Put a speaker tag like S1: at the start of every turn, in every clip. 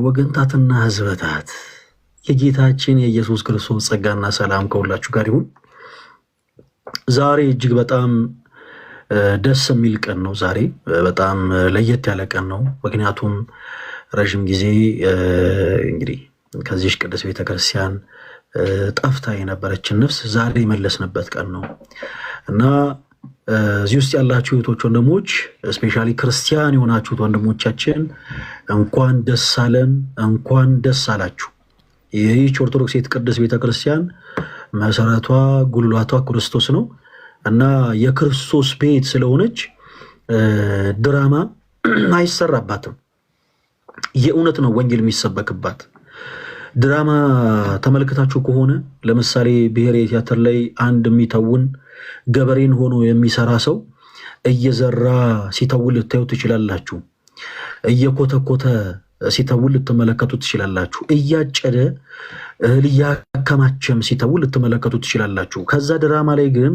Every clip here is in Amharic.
S1: ወገንታትና ህዝበታት የጌታችን የኢየሱስ ክርስቶስ ጸጋና ሰላም ከሁላችሁ ጋር ይሁን። ዛሬ እጅግ በጣም ደስ የሚል ቀን ነው። ዛሬ በጣም ለየት ያለ ቀን ነው። ምክንያቱም ረዥም ጊዜ እንግዲህ ከዚህ ቅዱስ ቤተክርስቲያን ጠፍታ የነበረችን ነፍስ ዛሬ የመለስንበት ቀን ነው እና እዚህ ውስጥ ያላችሁ እህቶች ወንድሞች፣ ስፔሻሊ ክርስቲያን የሆናችሁት ወንድሞቻችን እንኳን ደስ አለን፣ እንኳን ደስ አላችሁ። ይህች ኦርቶዶክስ ቅድስት ቤተክርስቲያን መሰረቷ ጉልላቷ ክርስቶስ ነው እና የክርስቶስ ቤት ስለሆነች ድራማ አይሰራባትም። የእውነት ነው ወንጌል የሚሰበክባት። ድራማ ተመልክታችሁ ከሆነ ለምሳሌ ብሔራዊ ቲያትር ላይ አንድ የሚተውን ገበሬን ሆኖ የሚሰራ ሰው እየዘራ ሲተውል ልታዩ ትችላላችሁ። እየኮተኮተ ሲተውል ልትመለከቱ ትችላላችሁ። እያጨደ እህል እያከማቸም ሲተውል ልትመለከቱ ትችላላችሁ። ከዛ ድራማ ላይ ግን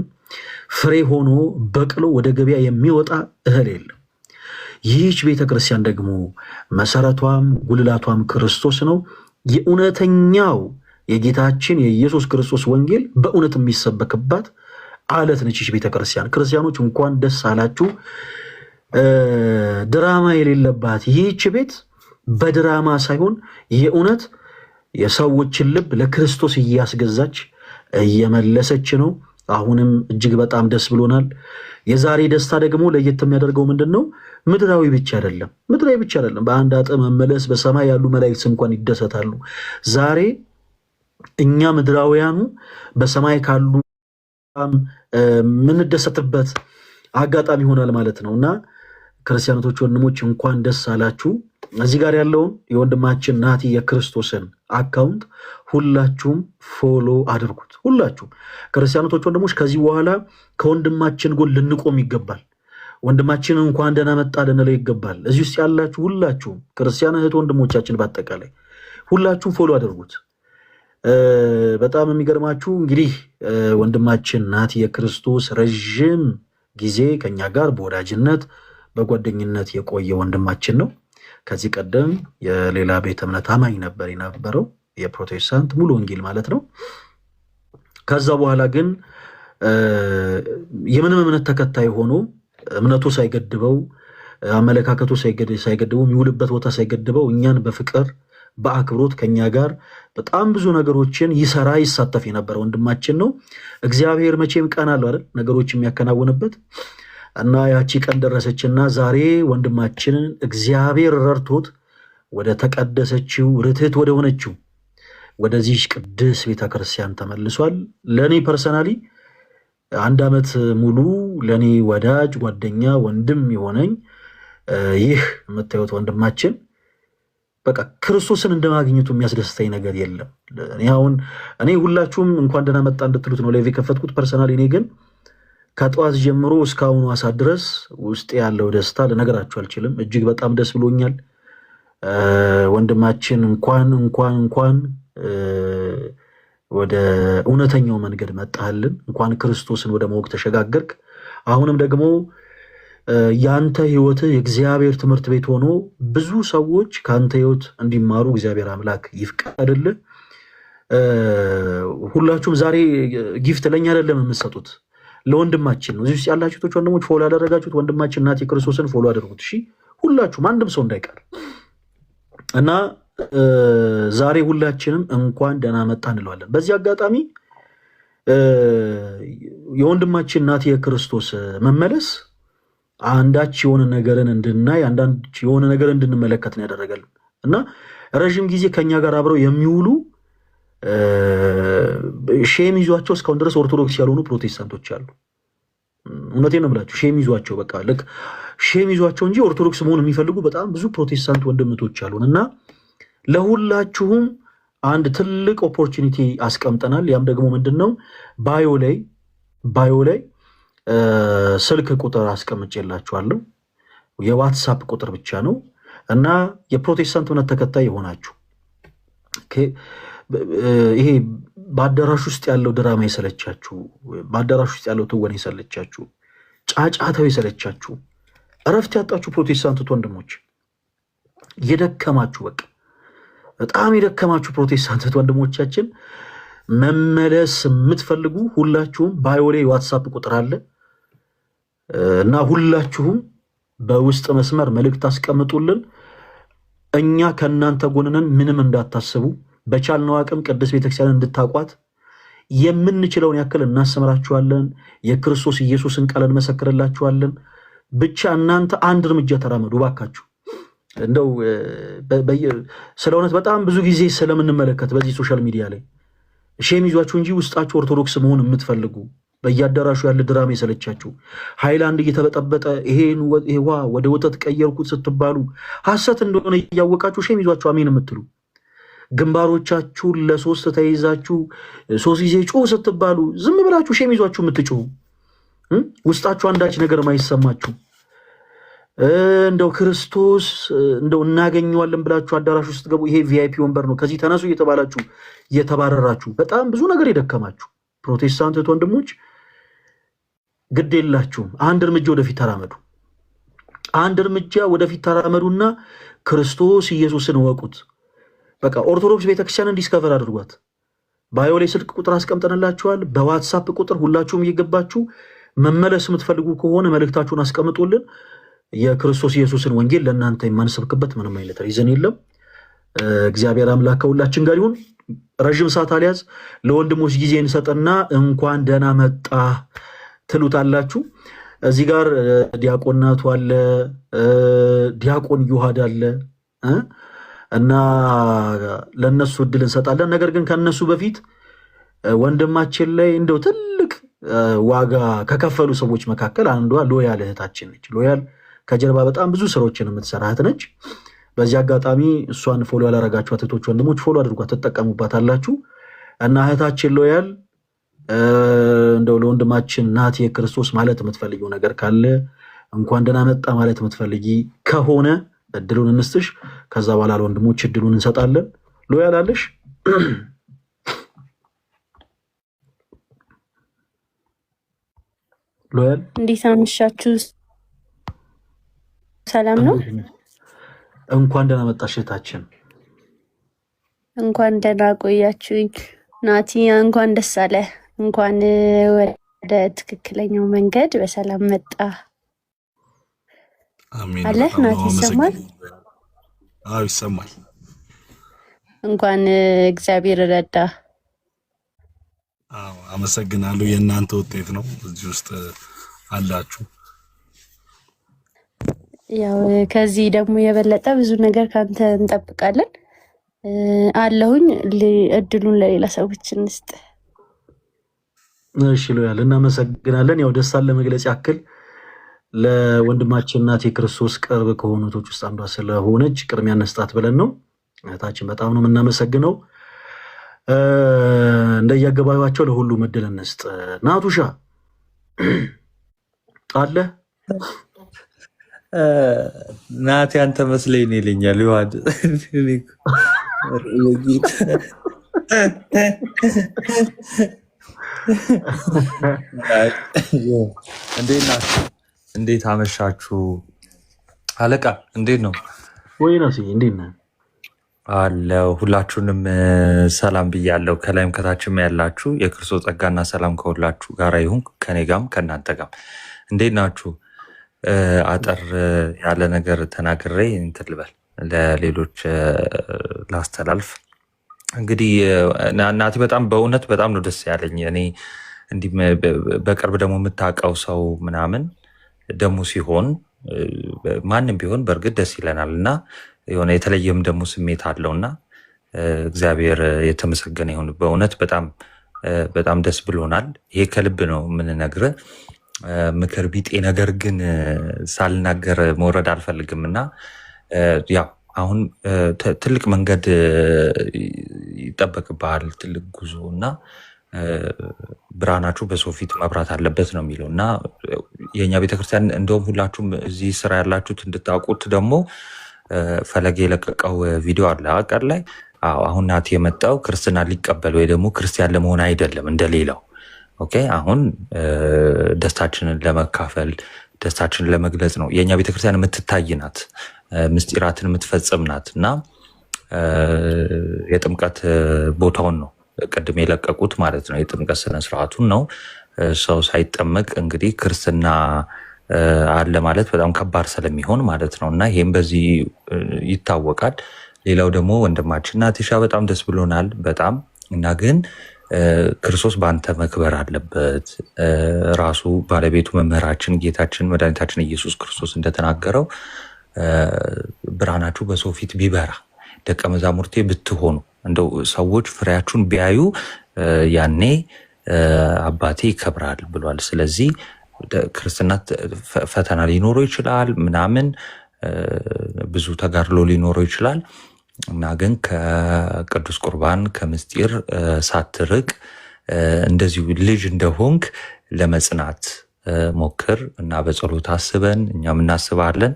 S1: ፍሬ ሆኖ በቅሎ ወደ ገበያ የሚወጣ እህል የለም። ይህች ቤተክርስቲያን ደግሞ መሰረቷም ጉልላቷም ክርስቶስ ነው። የእውነተኛው የጌታችን የኢየሱስ ክርስቶስ ወንጌል በእውነት የሚሰበክባት አለት ነች ቤተክርስቲያን። ክርስቲያኖች እንኳን ደስ አላችሁ። ድራማ የሌለባት ይህች ቤት በድራማ ሳይሆን የእውነት የሰዎችን ልብ ለክርስቶስ እያስገዛች እየመለሰች ነው። አሁንም እጅግ በጣም ደስ ብሎናል። የዛሬ ደስታ ደግሞ ለየት የሚያደርገው ምንድን ነው? ምድራዊ ብቻ አይደለም። ምድራዊ ብቻ አይደለም። በአንድ አጥ መመለስ በሰማይ ያሉ መላእክት እንኳን ይደሰታሉ። ዛሬ እኛ ምድራውያኑ በሰማይ ካሉ ምንደሰትበት አጋጣሚ ይሆናል ማለት ነው እና ክርስቲያኖች ወንድሞች እንኳን ደስ አላችሁ። እዚህ ጋር ያለውን የወንድማችን ናቲ የክርስቶስን አካውንት ሁላችሁም ፎሎ አድርጉት። ሁላችሁም ክርስቲያኖች ወንድሞች ከዚህ በኋላ ከወንድማችን ጎን ልንቆም ይገባል። ወንድማችንን እንኳን ደህና መጣ ልንለው ይገባል። እዚህ ውስጥ ያላችሁ ሁላችሁም ክርስቲያን እህት ወንድሞቻችን በአጠቃላይ ሁላችሁም ፎሎ አድርጉት። በጣም የሚገርማችሁ እንግዲህ ወንድማችን ናቲ የክርስቶስ ረዥም ጊዜ ከኛ ጋር በወዳጅነት በጓደኝነት የቆየ ወንድማችን ነው። ከዚህ ቀደም የሌላ ቤተ እምነት አማኝ ነበር የነበረው፣ የፕሮቴስታንት ሙሉ ወንጌል ማለት ነው። ከዛ በኋላ ግን የምንም እምነት ተከታይ ሆኖ እምነቱ ሳይገድበው አመለካከቱ ሳይገድበው የሚውልበት ቦታ ሳይገድበው እኛን በፍቅር በአክብሮት ከኛ ጋር በጣም ብዙ ነገሮችን ይሰራ ይሳተፍ የነበረ ወንድማችን ነው። እግዚአብሔር መቼም ቀን አለው አይደል ነገሮች የሚያከናውንበት እና ያቺ ቀን ደረሰችና ዛሬ ወንድማችንን እግዚአብሔር ረድቶት ወደ ተቀደሰችው ርትዕት ወደ ሆነችው ወደዚህ ቅድስት ቤተክርስቲያን ተመልሷል። ለኔ ፐርሰናሊ 1 ዓመት ሙሉ ለኔ ወዳጅ ጓደኛ ወንድም የሆነኝ ይህ የምታዩት ወንድማችን በቃ ክርስቶስን እንደማግኘቱ የሚያስደስተኝ ነገር የለም። እኔ ሁላችሁም እንኳን ደህና መጣ እንድትሉት ነው ላይቭ የከፈትኩት። ፐርሰናሊ እኔ ግን ከጠዋት ጀምሮ እስካሁኑ ሰዓት ድረስ ውስጥ ያለው ደስታ ልነግራችሁ አልችልም። እጅግ በጣም ደስ ብሎኛል። ወንድማችን እንኳን ወደ እውነተኛው መንገድ መጣህልን። እንኳን ክርስቶስን ወደ ማወቅ ተሸጋገርክ። አሁንም ደግሞ ያንተ ህይወት የእግዚአብሔር ትምህርት ቤት ሆኖ ብዙ ሰዎች ካንተ ህይወት እንዲማሩ እግዚአብሔር አምላክ ይፍቀድልህ። ሁላችሁም ዛሬ ጊፍት ለኛ አይደለም የምትሰጡት ለወንድማችን ነው። እዚህ ያላችሁት ወንድሞች ፎሎ ያደረጋችሁት ወንድማችን ናቲ ክርስቶስን ፎሎ አድርጉት። እሺ ሁላችሁም አንድም ሰው እንዳይቀር እና ዛሬ ሁላችንም እንኳን ደህና መጣ እንለዋለን። በዚህ አጋጣሚ የወንድማችን ናቲ የክርስቶስ መመለስ አንዳች የሆነ ነገርን እንድናይ አንዳች የሆነ ነገር እንድንመለከት ነው ያደረገልን እና ረዥም ጊዜ ከኛ ጋር አብረው የሚውሉ ሼም ይዟቸው እስካሁን ድረስ ኦርቶዶክስ ያልሆኑ ፕሮቴስታንቶች አሉ። እውነቴን ነው የምላችሁ። ሼም ይዟቸው በቃ ልክ ሼም ይዟቸው እንጂ ኦርቶዶክስ መሆን የሚፈልጉ በጣም ብዙ ፕሮቴስታንት ወንድምቶች አሉን እና ለሁላችሁም አንድ ትልቅ ኦፖርቹኒቲ አስቀምጠናል። ያም ደግሞ ምንድነው ባዮ ላይ ስልክ ቁጥር አስቀምጬላችኋለሁ። የዋትሳፕ ቁጥር ብቻ ነው እና የፕሮቴስታንት እምነት ተከታይ የሆናችሁ ይሄ በአዳራሽ ውስጥ ያለው ድራማ የሰለቻችሁ፣ በአዳራሽ ውስጥ ያለው ትወና የሰለቻችሁ፣ ጫጫታው የሰለቻችሁ፣ እረፍት ያጣችሁ ፕሮቴስታንት ወንድሞች የደከማችሁ በጣም የደከማችሁ ፕሮቴስታንት ወንድሞቻችን መመለስ የምትፈልጉ ሁላችሁም ባዮ ላይ ዋትሳፕ ቁጥር አለ እና ሁላችሁም በውስጥ መስመር መልእክት አስቀምጡልን። እኛ ከእናንተ ጎንነን፣ ምንም እንዳታስቡ። በቻልነው አቅም ቅድስት ቤተክርስቲያን እንድታቋት የምንችለውን ያክል እናስተምራችኋለን። የክርስቶስ ኢየሱስን ቃል እንመሰክርላችኋለን። ብቻ እናንተ አንድ እርምጃ ተራመዱ ባካችሁ። እንደው ስለ እውነት በጣም ብዙ ጊዜ ስለምንመለከት በዚህ ሶሻል ሚዲያ ላይ ሼም ይዟችሁ እንጂ ውስጣችሁ ኦርቶዶክስ መሆን የምትፈልጉ በየአዳራሹ ያለ ድራማ የሰለቻችሁ ሃይላንድ እየተበጠበጠ ይሄን ውሃ ወደ ወተት ቀየርኩት ስትባሉ ሐሰት እንደሆነ እያወቃችሁ ሼም ይዟችሁ አሜን የምትሉ ግንባሮቻችሁን ለሶስት ተይዛችሁ ሶስት ጊዜ ጮህ ስትባሉ ዝም ብላችሁ ሼም ይዟችሁ የምትጮሁ ውስጣችሁ አንዳች ነገር ማይሰማችሁ እንደው ክርስቶስ እንደው እናገኘዋለን ብላችሁ አዳራሹ ውስጥ ገቡ። ይሄ ቪአይፒ ወንበር ነው ከዚህ ተነሱ እየተባላችሁ እየተባረራችሁ በጣም ብዙ ነገር የደከማችሁ ፕሮቴስታንት ወንድሞች ግድ የላችሁም። አንድ እርምጃ ወደፊት ተራመዱ። አንድ እርምጃ ወደፊት ተራመዱና ክርስቶስ ኢየሱስን ወቁት። በቃ ኦርቶዶክስ ቤተክርስቲያንን ዲስከቨር አድርጓት። ባዮ ላይ ስልክ ቁጥር አስቀምጠንላችኋል። በዋትሳፕ ቁጥር ሁላችሁም እየገባችሁ መመለስ የምትፈልጉ ከሆነ መልእክታችሁን አስቀምጡልን። የክርስቶስ ኢየሱስን ወንጌል ለእናንተ የማንሰብክበት ምንም አይነት ሪዝን የለም። እግዚአብሔር አምላክ ከሁላችን ጋር ይሁን። ረዥም ሰዓት አልያዝ፣ ለወንድሞች ጊዜ እንሰጥና እንኳን ደህና መጣ ትሉታላችሁ። እዚህ ጋር ዲያቆናቱ አለ፣ ዲያቆን ዩሃድ አለ እና ለነሱ እድል እንሰጣለን። ነገር ግን ከነሱ በፊት ወንድማችን ላይ እንደው ትልቅ ዋጋ ከከፈሉ ሰዎች መካከል አንዷ ሎያል እህታችን ነች። ሎያል ከጀርባ በጣም ብዙ ስራዎችን የምትሰራ እህት ነች። በዚህ አጋጣሚ እሷን ፎሎ ያላረጋችኋት እህቶች ወንድሞች ፎሎ አድርጓት፣ ትጠቀሙባታላችሁ። እና እህታችን ሎያል እንደው ለወንድማችን ናቲ የክርስቶስ ማለት የምትፈልጊው ነገር ካለ እንኳን ደህና መጣ ማለት የምትፈልጊ ከሆነ እድሉን እንስጥሽ። ከዛ በኋላ ለወንድሞች እድሉን እንሰጣለን። ሎያል አለሽ? ሎያል
S2: እንዴት አመሻችሁ? ሰላም ነው?
S1: እንኳን ደህና መጣሽ እህታችን።
S2: እንኳን ደህና ቆያችሁኝ። ናቲ እንኳን ደስ አለ። እንኳን ወደ ትክክለኛው መንገድ በሰላም መጣ።
S3: አሜን።
S2: አለ ናቲ ይሰማል?
S3: አዎ ይሰማል።
S2: እንኳን እግዚአብሔር ረዳ።
S3: አዎ አመሰግናለሁ። የእናንተ ውጤት ነው እዚህ ውስጥ አላችሁ።
S2: ያው ከዚህ ደግሞ የበለጠ ብዙ ነገር ካንተ እንጠብቃለን። አለሁኝ። እድሉን ለሌላ ሰዎች እንስጥ።
S1: እሺ ሎያል እናመሰግናለን። ያው ደስታን ለመግለጽ ያክል ለወንድማችን ናቲ የክርስቶስ ቅርብ ከሆኑቶች ውስጥ አንዷ ስለሆነች ቅድሚያ እንስጣት ብለን ነው። እህታችን በጣም ነው የምናመሰግነው። እንደየአገባባቸው ለሁሉም እድል እንስጥ። ናቱሻ አለ
S4: ናቲ አንተ መስለኝ ይለኛል ይዋድ እንዴት ናችሁ? እንዴት አመሻችሁ? አለቃ እንዴት ነው?
S1: ወይ ነው እንዴት ነህ?
S4: አለው ሁላችሁንም ሰላም ብያለሁ። ከላይም ከታችም ያላችሁ የክርስቶስ ጸጋና ሰላም ከሁላችሁ ጋር ይሁን፣ ከኔ ጋርም ከእናንተ ጋርም። እንዴት ናችሁ? አጠር ያለ ነገር ተናግሬ እንትን ልበል ለሌሎች ላስተላልፍ። እንግዲህ ናቲ በጣም በእውነት በጣም ነው ደስ ያለኝ። እኔ እንዲህ በቅርብ ደግሞ የምታውቀው ሰው ምናምን ደግሞ ሲሆን ማንም ቢሆን በእርግጥ ደስ ይለናል እና የሆነ የተለየም ደግሞ ስሜት አለውና እግዚአብሔር የተመሰገነ ይሁን። በእውነት በጣም ደስ ብሎናል። ይሄ ከልብ ነው የምንነግርህ። ምክር ቢጤ ነገር ግን ሳልናገር መውረድ አልፈልግም እና ያው አሁን ትልቅ መንገድ ይጠበቅብሃል፣ ትልቅ ጉዞ እና ብርሃናችሁ በሰው ፊት መብራት አለበት ነው የሚለው እና የእኛ ቤተክርስቲያን እንደውም ሁላችሁም እዚህ ስራ ያላችሁት እንድታውቁት ደግሞ ፈለገ የለቀቀው ቪዲዮ አለ አቀር ላይ። አሁን ናቲ የመጣው ክርስትና ሊቀበል ወይ ደግሞ ክርስቲያን ለመሆን አይደለም እንደሌላው። ኦኬ አሁን ደስታችንን ለመካፈል ደስታችንን ለመግለጽ ነው። የእኛ ቤተክርስቲያን የምትታይ ናት፣ ምስጢራትን የምትፈጽም ናት እና የጥምቀት ቦታውን ነው ቅድም የለቀቁት ማለት ነው። የጥምቀት ስነስርዓቱን ነው። ሰው ሳይጠመቅ እንግዲህ ክርስትና አለ ማለት በጣም ከባድ ስለሚሆን ማለት ነው እና ይህም በዚህ ይታወቃል። ሌላው ደግሞ ወንድማችን ናቲሻ በጣም ደስ ብሎናል በጣም እና ግን ክርስቶስ በአንተ መክበር አለበት። ራሱ ባለቤቱ መምህራችን ጌታችን መድኃኒታችን ኢየሱስ ክርስቶስ እንደተናገረው ብርሃናችሁ በሰው ፊት ቢበራ ደቀ መዛሙርቴ ብትሆኑ እንደው ሰዎች ፍሬያችሁን ቢያዩ ያኔ አባቴ ይከብራል ብሏል። ስለዚህ ክርስትና ፈተና ሊኖረው ይችላል ምናምን ብዙ ተጋድሎ ሊኖረው ይችላል እና ግን ከቅዱስ ቁርባን ከምስጢር ሳትርቅ እንደዚሁ ልጅ እንደሆንክ ለመጽናት ሞክር እና በጸሎት አስበን እኛም እናስባለን።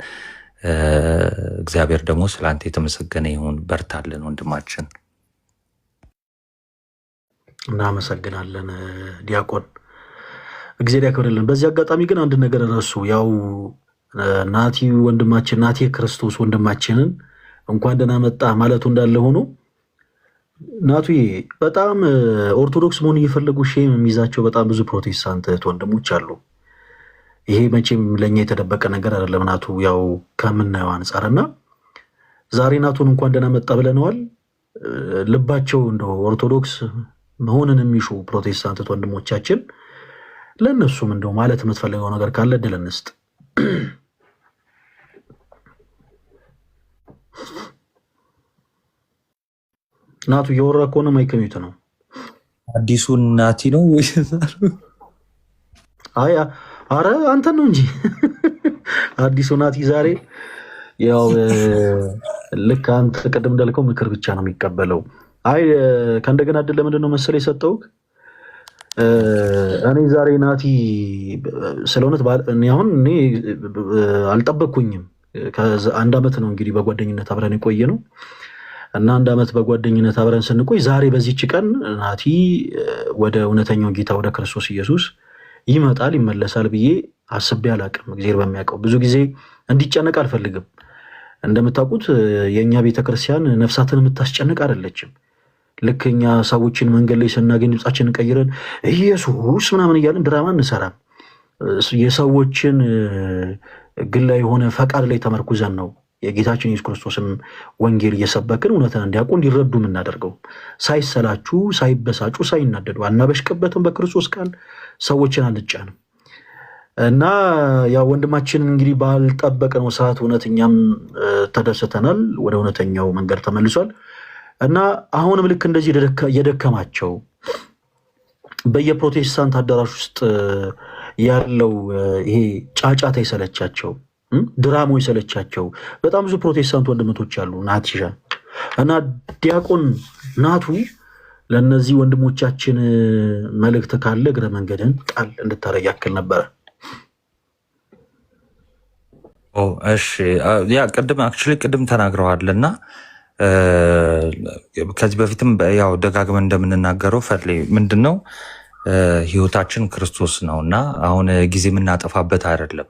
S4: እግዚአብሔር ደግሞ ስለአንተ የተመሰገነ ይሁን። በርታለን ወንድማችን።
S1: እናመሰግናለን ዲያቆን፣ እግዚአብሔር ያክብርልን። በዚህ አጋጣሚ ግን አንድ ነገር ረሱ። ያው ናቲ ወንድማችን ናቲ ክርስቶስ ወንድማችንን እንኳን ደህና መጣ ማለቱ እንዳለ ሆኖ ናቱዬ በጣም ኦርቶዶክስ መሆን እየፈለጉ ሼም የሚይዛቸው በጣም ብዙ ፕሮቴስታንት ወንድሞች አሉ። ይሄ መቼም ለእኛ የተደበቀ ነገር አይደለም ናቱ፣ ያው ከምናየው አንጻርና ዛሬ ናቱን እንኳን ደህና መጣ ብለነዋል። ልባቸው እንደ ኦርቶዶክስ መሆንን የሚሹ ፕሮቴስታንት ወንድሞቻችን ለእነሱም እንደው ማለት የምትፈልገው ነገር ካለ እድል እንስጥ። ናቱ እያወራ ከሆነ ማይከሚዩት ነው።
S4: አዲሱ ናቲ ነው ወይ?
S1: አይ አረ አንተን ነው እንጂ አዲሱ ናቲ ዛሬ ያው ልክ አንተ ቅድም እንዳልከው ምክር ብቻ ነው የሚቀበለው። አይ ከእንደገና እድል ለምንድን ነው መሰለህ የሰጠውክ? እኔ ዛሬ ናቲ ስለእውነት አሁን እኔ አልጠበቅኩኝም። አንድ ዓመት ነው እንግዲህ በጓደኝነት አብረን የቆየ ነው እና አንድ ዓመት በጓደኝነት አብረን ስንቆይ ዛሬ በዚች ቀን ናቲ ወደ እውነተኛው ጌታ ወደ ክርስቶስ ኢየሱስ ይመጣል ይመለሳል ብዬ አስቤ አላቅም። እግዚአብሔር በሚያውቀው ብዙ ጊዜ እንዲጨነቅ አልፈልግም። እንደምታውቁት የእኛ ቤተክርስቲያን ነፍሳትን የምታስጨንቅ አይደለችም። ልክ እኛ ሰዎችን መንገድ ላይ ስናገኝ ድምፃችንን ቀይረን ኢየሱስ ምናምን እያለን ድራማ እንሰራም። የሰዎችን ግላዊ የሆነ ፈቃድ ላይ ተመርኩዘን ነው የጌታችን ኢየሱስ ክርስቶስን ወንጌል እየሰበክን እውነትን እንዲያውቁ እንዲረዱ የምናደርገው። ሳይሰላችሁ፣ ሳይበሳጩ፣ ሳይናደዱ አናበሽቅበትም። በክርስቶስ ቃል ሰዎችን አንጫንም እና ያው ወንድማችን እንግዲህ ባልጠበቅነው ሰዓት እውነት እኛም ተደስተናል። ወደ እውነተኛው መንገድ ተመልሷል እና አሁንም ልክ እንደዚህ የደከማቸው በየፕሮቴስታንት አዳራሽ ውስጥ ያለው ይሄ ጫጫታ የሰለቻቸው ድራማው የሰለቻቸው በጣም ብዙ ፕሮቴስታንት ወንድሞች አሉ። ናቲሻ እና ዲያቆን ናቱ ለእነዚህ ወንድሞቻችን መልእክት ካለ እግረ መንገድን ቃል እንድታረግ ያክል ነበረ።
S4: እሺ ያ ቅድም ተናግረዋልና ከዚህ በፊትም ያው ደጋግመን እንደምንናገረው ፈሌ ምንድነው ህይወታችን ክርስቶስ ነውና አሁን ጊዜ የምናጠፋበት አይደለም።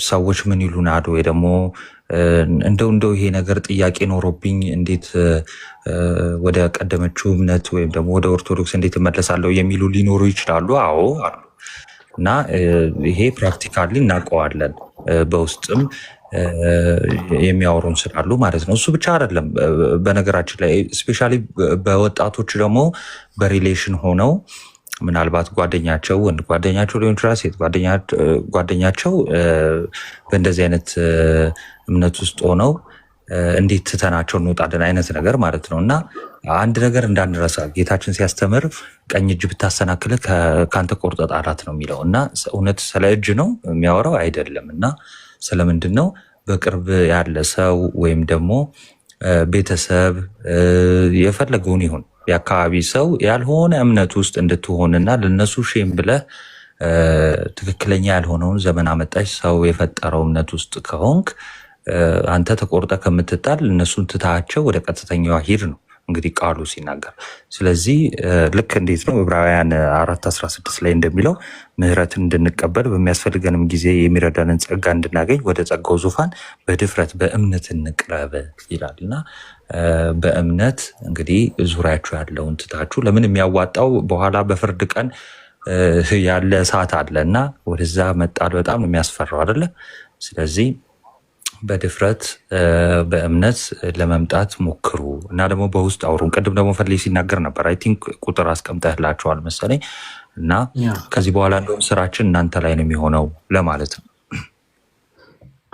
S4: ሰዎች ምን ይሉናል ወይ ደግሞ እንደው ይሄ ነገር ጥያቄ ኖሮብኝ እንዴት ወደ ቀደመችው እምነት ወይም ደግሞ ወደ ኦርቶዶክስ እንዴት እመለሳለሁ የሚሉ ሊኖሩ ይችላሉ። አዎ አሉ እና ይሄ ፕራክቲካሊ እናውቀዋለን። በውስጥም የሚያወሩን ስላሉ ማለት ነው። እሱ ብቻ አይደለም። በነገራችን ላይ ስፔሻሊ በወጣቶች ደግሞ በሪሌሽን ሆነው ምናልባት ጓደኛቸው ወንድ ጓደኛቸው ሊሆን ይችላል፣ ሴት ጓደኛቸው በእንደዚህ አይነት እምነት ውስጥ ሆነው እንዴት ትተናቸው እንወጣለን አይነት ነገር ማለት ነው። እና አንድ ነገር እንዳንረሳ ጌታችን ሲያስተምር ቀኝ እጅ ብታሰናክል ከአንተ ቆርጠ ጣላት ነው የሚለው እና እውነት ስለ እጅ ነው የሚያወራው አይደለም። እና ስለምንድን ነው በቅርብ ያለ ሰው ወይም ደግሞ ቤተሰብ የፈለገውን ይሁን የአካባቢ ሰው ያልሆነ እምነት ውስጥ እንድትሆንና ለነሱ ሼም ብለህ ትክክለኛ ያልሆነውን ዘመን አመጣሽ ሰው የፈጠረው እምነት ውስጥ ከሆንክ አንተ ተቆርጠ ከምትጣል እነሱን ትታቸው ወደ ቀጥተኛዋ ሂድ ነው። እንግዲህ ቃሉ ሲናገር። ስለዚህ ልክ እንዴት ነው ዕብራውያን 4:16 ላይ እንደሚለው ምሕረትን እንድንቀበል በሚያስፈልገንም ጊዜ የሚረዳንን ጸጋ እንድናገኝ ወደ ጸጋው ዙፋን በድፍረት በእምነት እንቅረብ ይላል እና በእምነት እንግዲህ ዙሪያችሁ ያለውን ትታችሁ ለምን የሚያዋጣው በኋላ በፍርድ ቀን ያለ እሳት አለ እና ወደዛ መጣል በጣም የሚያስፈራው አይደለ? ስለዚህ በድፍረት በእምነት ለመምጣት ሞክሩ እና ደግሞ በውስጥ አውሩን። ቅድም ደግሞ ፈሌ ሲናገር ነበር፣ አይ ቲንክ ቁጥር አስቀምጠህላቸዋል መሰለኝ እና ከዚህ በኋላ እንደውም ስራችን እናንተ ላይ ነው የሚሆነው ለማለት ነው።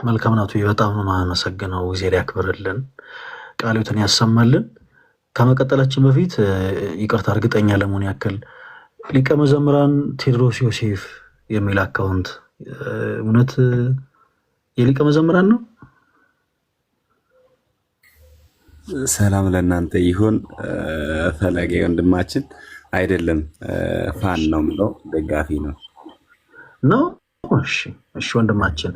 S1: መልካም ናቱ። በጣም ነው የማመሰግነው። ጊዜ ሊያክብርልን ቃሉትን ያሰማልን። ከመቀጠላችን በፊት ይቅርታ፣ እርግጠኛ ለመሆን ያክል ሊቀ መዘምራን ቴዎድሮስ ዮሴፍ የሚል አካውንት እውነት የሊቀ መዘምራን ነው?
S5: ሰላም ለእናንተ ይሁን። ፈለገ ወንድማችን አይደለም፣ ፋን ነው ምለው፣ ደጋፊ ነው
S1: ነው። እሺ ወንድማችን፣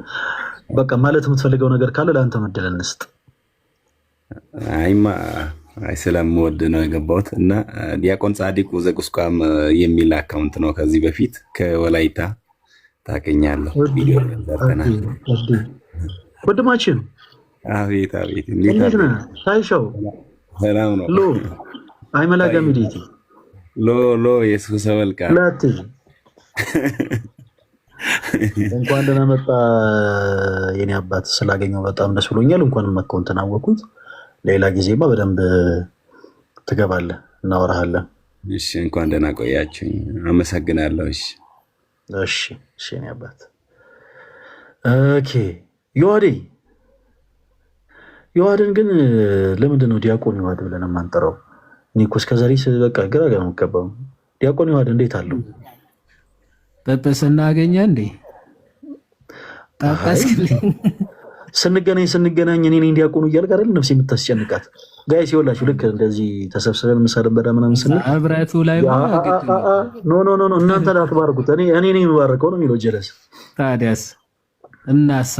S1: በቃ ማለት የምትፈልገው ነገር ካለ ለአንተ መድል እንስጥ።
S5: አይ ስለምወድ ነው የገባሁት እና ዲያቆን ጻዲቁ ዘቁስቋም የሚል አካውንት ነው። ከዚህ በፊት ከወላይታ ታገኛለህ፣ ቪዲዮ ሰርተናል።
S1: ወንድማችን
S5: አቤት
S1: እንዴት ነህ? ታይሻው
S5: ሰላም ነው?
S1: ሎ አይመላጋ ሚዲቲ
S5: ሎ ኢየሱስ ወልቃ
S1: ላቲ እንኳን ደህና መጣ የኔ አባት። ስላገኘው በጣም ደስ ብሎኛል። እንኳንም አካውንትን አወኩት። ሌላ ጊዜማ በደንብ ትገባለህ፣ እናወራሃለን።
S5: እሺ፣ እንኳን ደህና ቆያችሁኝ። አመሰግናለሁ።
S1: እሺ የኔ አባት። ኦኬ ዮሐድን ግን ለምንድን ነው ዲያቆን ዮሐድ ብለን የማንጠራው? እኔ እኮ እስከዛሬ በቃ ግራ ነው የምገባው። ዲያቆን ዮሐድ እንዴት አለው?
S6: ጵጵስና አገኘ እንዴ?
S1: ስንገናኝ እኔ ዲያቆኑ እያልክ አይደል ነፍሴ የምታስጨንቃት? ጋይስ ይኸውላችሁ፣ ልክ እንደዚህ ተሰብስበን ምሳደበዳ ምናምን ስንል
S6: ህብረቱ ላይ
S1: ኖ እናንተ ላትባርኩት እኔ ነኝ የምባረከው ነው የሚለው ጀለስ።
S6: ታዲያስ እናሳ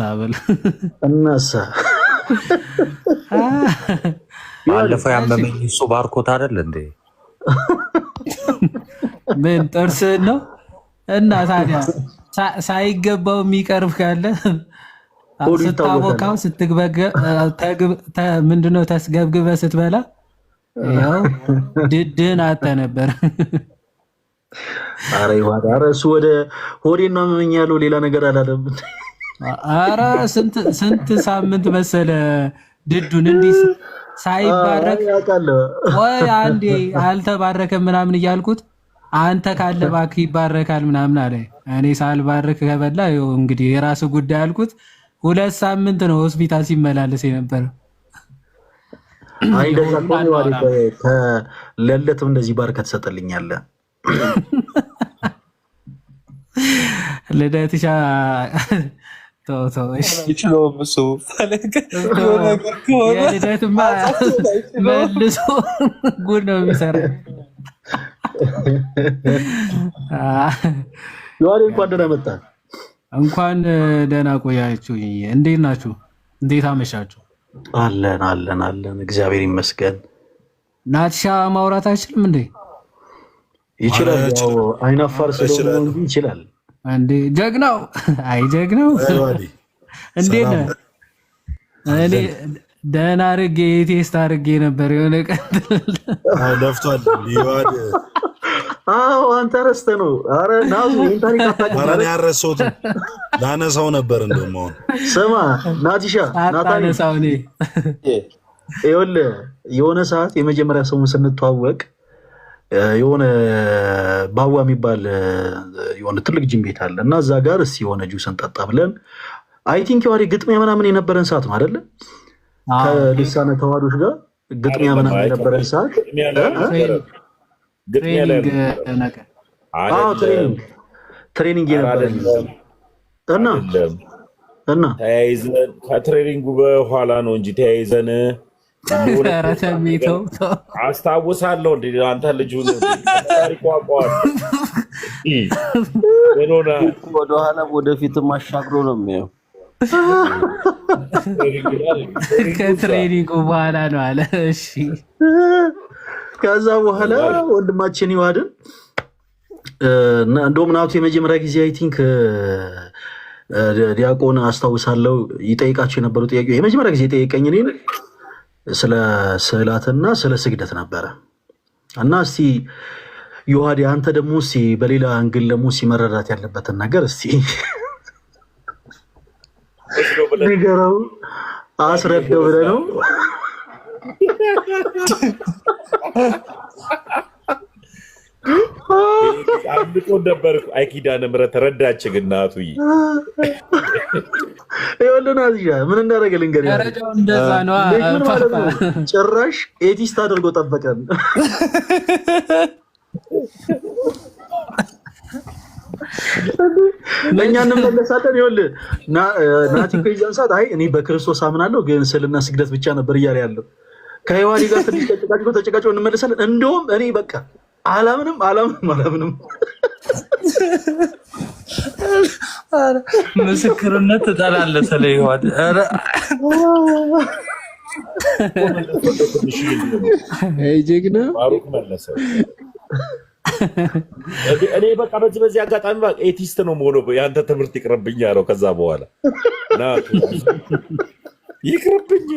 S4: ባለፈው ያመመኝ እሱ ባርኮት አይደል እንዴ?
S6: ምን ጥርስህን ነው? እና ታዲያ ሳይገባው የሚቀርብ ካለ ስታቦካው ምንድነው ተስገብግበ ስትበላ ያው ድድን አጠ ነበር።
S1: ኧረ እሱ ወደ ሆዴን ነው አመመኝ ያለው ሌላ ነገር አላለም።
S6: ኧረ ስንት ሳምንት መሰለ ድዱን እንዲህ ሳይባረክ ወይ አንዴ አልተባረከም ምናምን እያልኩት አንተ ካለ እባክህ ይባረካል ምናምን አለ። እኔ ሳልባርክ ከበላ እንግዲህ የራሱ ጉዳይ አልኩት። 2 ሳምንት ነው ሆስፒታል ሲመላለስ የነበረ።
S1: ለለትም እንደዚህ ባርከት ትሰጠልኛለህ።
S6: ልደትሻ ልደትማ መልሶ ጉድ ነው የሚሰራ።
S1: እንኳን ደህና መጣ።
S6: እንኳን ደህና ቆያችሁ። እንዴት ናችሁ? እንዴት አመሻችሁ?
S1: አለን እግዚአብሔር ይመስገን።
S6: ናትሻ ማውራት አይችልም እንዴ?
S1: ይችላል። ያው አይናፋር ስለሆነ እንጂ ይችላል
S6: እንዴ። ጀግናው ጀግናው እንዴት ነህ? እኔ ደህና አድርጌ ቴስት አድርጌ ነበር የሆነ ቀን
S3: ደፍቷል ሊዋድ
S1: አንተ ረስተህ ነው። ኧረ ናዙ ኢንተርኔት
S3: አታውቅም። ያረሰውት ላነሳው ነበር እንደውም።
S1: ስማ ናቲሻ
S6: ናታነሳው እኔ
S1: ይኸውልህ የሆነ ሰዓት የመጀመሪያ ሰውን ስንተዋወቅ የሆነ ባዋ የሚባል የሆነ ትልቅ ጂም ቤት አለ እና እዛ ጋር እስኪ የሆነ ጁስ እንጠጣ ብለን አይ ቲንክ የዋሪ ግጥሚያ ምናምን የነበረን ሰዓት ነው አይደለ? ከሊሳነ ተዋዶች ጋር ግጥሚያ ምናምን የነበረን ሰዓት ትሬኒንግ የነበረን እና
S7: ተያይዘን ከትሬኒንጉ በኋላ ነው እንጂ ተያይዘን አስታውሳለሁ። እንደ አንተ ልጅ
S8: ወደኋላ ወደፊትም አሻግሮ ነው የሚያየው።
S6: ከትሬኒንጉ በኋላ ነው አለ። እሺ
S1: ከዛ በኋላ ወንድማችን ይዋድን እንደውም ናቱ የመጀመሪያ ጊዜ አይ ቲንክ ዲያቆን አስታውሳለሁ ይጠይቃቸው የነበረው ጥያቄ የመጀመሪያ ጊዜ ጠይቀኝ እኔን ስለ ስዕላትና ስለ ስግደት ነበረ እና እስቲ ዮሐዴ አንተ ደግሞ እስቲ በሌላ አንግል ደግሞ ሲመረዳት ያለበትን ነገር እስቲ ንገረው አስረዳው ብለህ ነው
S7: አምልጦ ነበር አይኪዳነ ምሕረት ረዳች ግናቱይ
S1: ይወልና እዚህ ምን እንዳደረገ ልንገር
S6: ደረጃው እንደዛ ነው
S1: ጭራሽ ኤቲስት አድርጎ ጠበቀን ለኛ እንመለሳለን ይወል ናቲ ከይዛን ሰዓት አይ እኔ በክርስቶስ አምናለሁ ግን ስልና ስግደት ብቻ ነበር እያለ ያለው ከዮሐዴ ጋር ትንሽ ተጨቃጭቀው እንመለሳለን እንደውም እኔ በቃ አላምንም
S4: ምስክርነት ትጠላለህ ስለ ዮሐዴ
S6: ጀግና
S7: ባሩክ መለሰው እኔ በቃ በዚህ አጋጣሚ ኤቲስት ነው ሆኖ ያንተ ትምህርት ይቅርብኝ ያለው ከዛ በኋላ ይቅርብኝ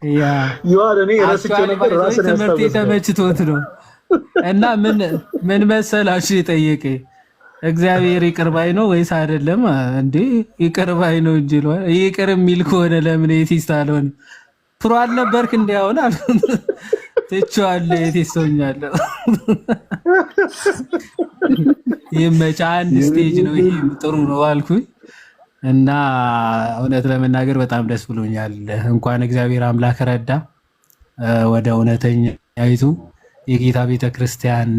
S6: ያ
S1: ዮሐዴ ረስቼው ነበር ራስን
S6: ትምህርት ተመችቶት ነው እና ምን መሰላችሁ የጠየቀኝ እግዚአብሔር ይቅር ባይ ነው ወይስ አይደለም እንዴ ይቅር ባይ ነው እንጂ ይቅር የሚል ከሆነ ለምን ኤቲስት አልሆነ ፕሮ አልነበርክ እንዴ አሁን ትቼዋለሁ ኤቲስት ሆኛለሁ ይመቻ አንድ ስቴጅ ነው ይሄ ጥሩ ነው አልኩኝ እና እውነት ለመናገር በጣም ደስ ብሎኛል እንኳን እግዚአብሔር አምላክ ረዳ ወደ እውነተኛይቱ የጌታ ቤተክርስቲያን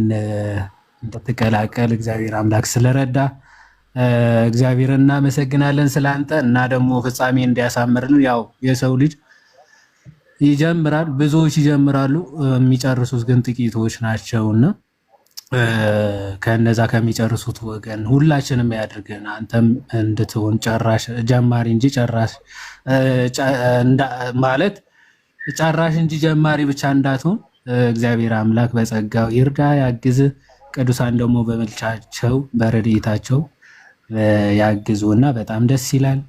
S6: እንድትቀላቀል እግዚአብሔር አምላክ ስለረዳ እግዚአብሔርን እናመሰግናለን ስላንተ እና ደግሞ ፍጻሜ እንዲያሳምርልን ያው የሰው ልጅ ይጀምራል ብዙዎች ይጀምራሉ የሚጨርሱት ግን ጥቂቶች ናቸውና ከነዛ ከሚጨርሱት ወገን ሁላችንም ያድርገን አንተም እንድትሆን ጨራሽ ጀማሪ እንጂ ጨራሽ ማለት ጨራሽ እንጂ ጀማሪ ብቻ እንዳትሆን እግዚአብሔር አምላክ በጸጋው ይርዳ ያግዝ ቅዱሳን ደግሞ በመልቻቸው በረድኤታቸው ያግዙና በጣም ደስ ይላል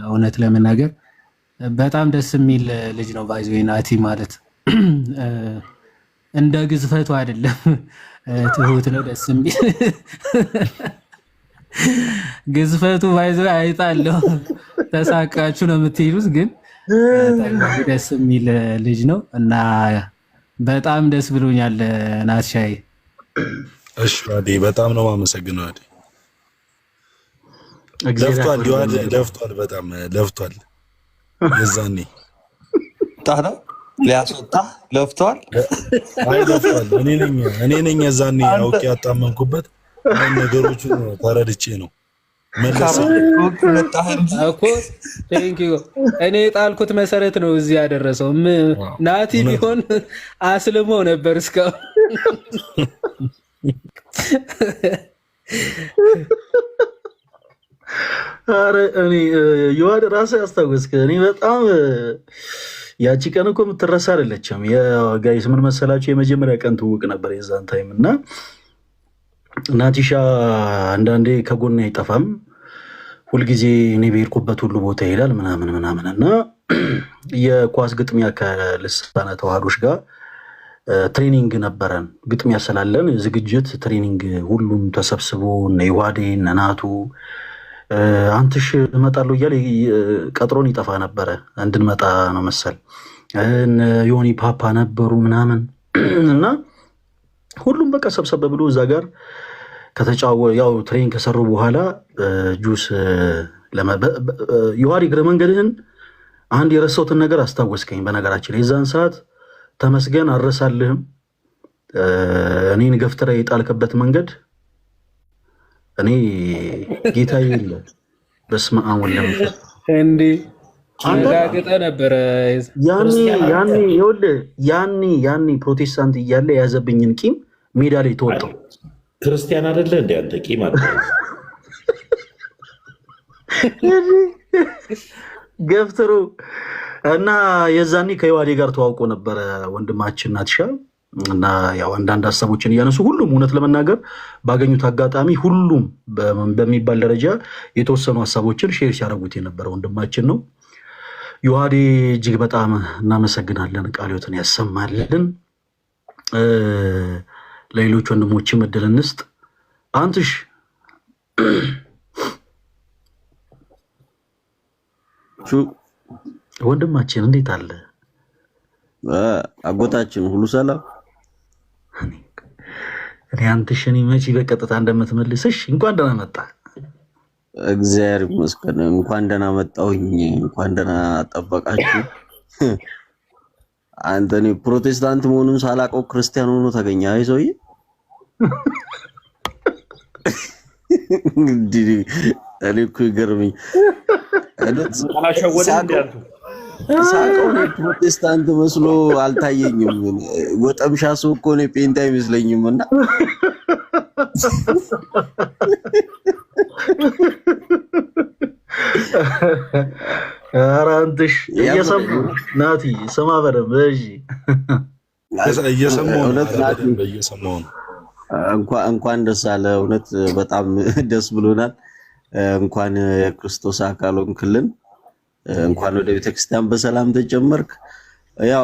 S6: እውነት ለመናገር በጣም ደስ የሚል ልጅ ነው ባይዘው ናቲ ማለት እንደ ግዝፈቱ አይደለም ትሁት ነው ደስ የሚል ግዝፈቱ ባይዘው አይጣለው ተሳቃችሁ ነው የምትይሉት ግን ደስ የሚል ልጅ ነው እና በጣም ደስ ብሎኛል ናትሻይ
S3: እሺ ዋዴ በጣም ነው የማመሰግነው ዋዴ ለፍቷል ዮሐዴ ለፍቷል በጣም ለፍቷል የዛኔ
S4: ታዳ ሊያስወጣ ለፍቷል
S3: አይ ለፍቷል እኔ ነኝ የዛኔ አውቄ ያጣመንኩበት ነገሮችን ተረድቼ ነው መለሰ
S6: እኮ ቴንክ ዩ እኔ ጣልኩት መሰረት ነው እዚህ ያደረሰው ናቲ ቢሆን አስልሞ ነበር እስካሁን
S1: አረ እኔ ዮሐዴ ራስህ ያስታወስክ እኔ በጣም ያቺ ቀን እኮ የምትረሳ አይደለችም የጋይስ ምን መሰላችሁ የመጀመሪያ ቀን ትውውቅ ነበር የዛን ታይም እና ናቲሻ አንዳንዴ ከጎን አይጠፋም ሁልጊዜ እኔ በሄድኩበት ሁሉ ቦታ ይሄዳል ምናምን እና የኳስ ግጥሚያ ከልሳነ ተዋህዶች ጋር ትሬኒንግ ነበረን ግጥሚያ ስላለን ዝግጅት ትሬኒንግ ሁሉም ተሰብስቦ እነ ዮሐዴ እነ ናቱ አንተሽ እመጣለሁ እያለ ቀጥሮን ይጠፋ ነበረ እንድንመጣ ነው መሰል ዮኒ ፓፓ ነበሩ ምናምን እና ሁሉም በቃ ሰብሰብ ብሎ እዛ ጋር ያው ትሬን ከሰሩ በኋላ ጁስ ዮሐዴ እግረ መንገድህን አንድ የረሳሁትን ነገር አስታወስከኝ በነገራችን የዛን ሰዓት ተመስገን አረሳልህም እኔን ገፍትራ የጣልከበት መንገድ እኔ ጌታዬ ይለ በስመ አብ ወወልድ
S6: እንዴ አንጋገጠ ነበር
S1: ያኔ ፕሮቴስታንት እያለ የያዘብኝን ቂም ሜዳ ላይ ተወጣው
S7: ክርስቲያን አይደለ እንዴ አንተ ቂም አለ
S1: ገፍትሮ እና የዛኔ ከዮሐዴ ጋር ተዋውቆ ነበረ ወንድማችን ናትሻ እና ያው አንዳንድ ሀሳቦችን እያነሱ ሁሉም እውነት ለመናገር ባገኙት አጋጣሚ ሁሉም በሚባል ደረጃ የተወሰኑ ሀሳቦችን ሼር ሲያደርጉት የነበረ ወንድማችን ነው። ዮሐዴ እጅግ በጣም እናመሰግናለን። ቃለ ሕይወትን ያሰማልን። ለሌሎች ወንድሞችም እድል እንስጥ። አንትሽ ወንድማችን እንዴት አለ?
S8: አጎታችን ሁሉ ሰላም?
S1: እኔ አንትሽን መቼ በቀጥታ እንደምትመልስሽ እንኳን ደህና መጣ።
S8: እግዚአብሔር ይመስገን። እንኳን ደህና መጣሁኝ። እንኳን ደህና ጠበቃችሁ። አንተ እኔ ፕሮቴስታንት መሆኑን ሳላውቀው ክርስቲያን ሆኖ ተገኘ። አይ ሰውዬ እኔ እኮ ይገርምኝ። ሳቀው ፕሮቴስታንት መስሎ አልታየኝም። ወጠምሻ ሰው እኮ ነው፣ ጴንጤ አይመስለኝም። እና
S1: ኧረ አንትሽ እየሰሙ ናቲ ስማ በደምብ እሺ።
S3: እየሰማሁ ነው።
S8: እንኳን ደስ አለ። እውነት በጣም ደስ ብሎናል። እንኳን የክርስቶስ አካል ሆንክልን። እንኳን ወደ ቤተክርስቲያን በሰላም ተጨመርክ። ያው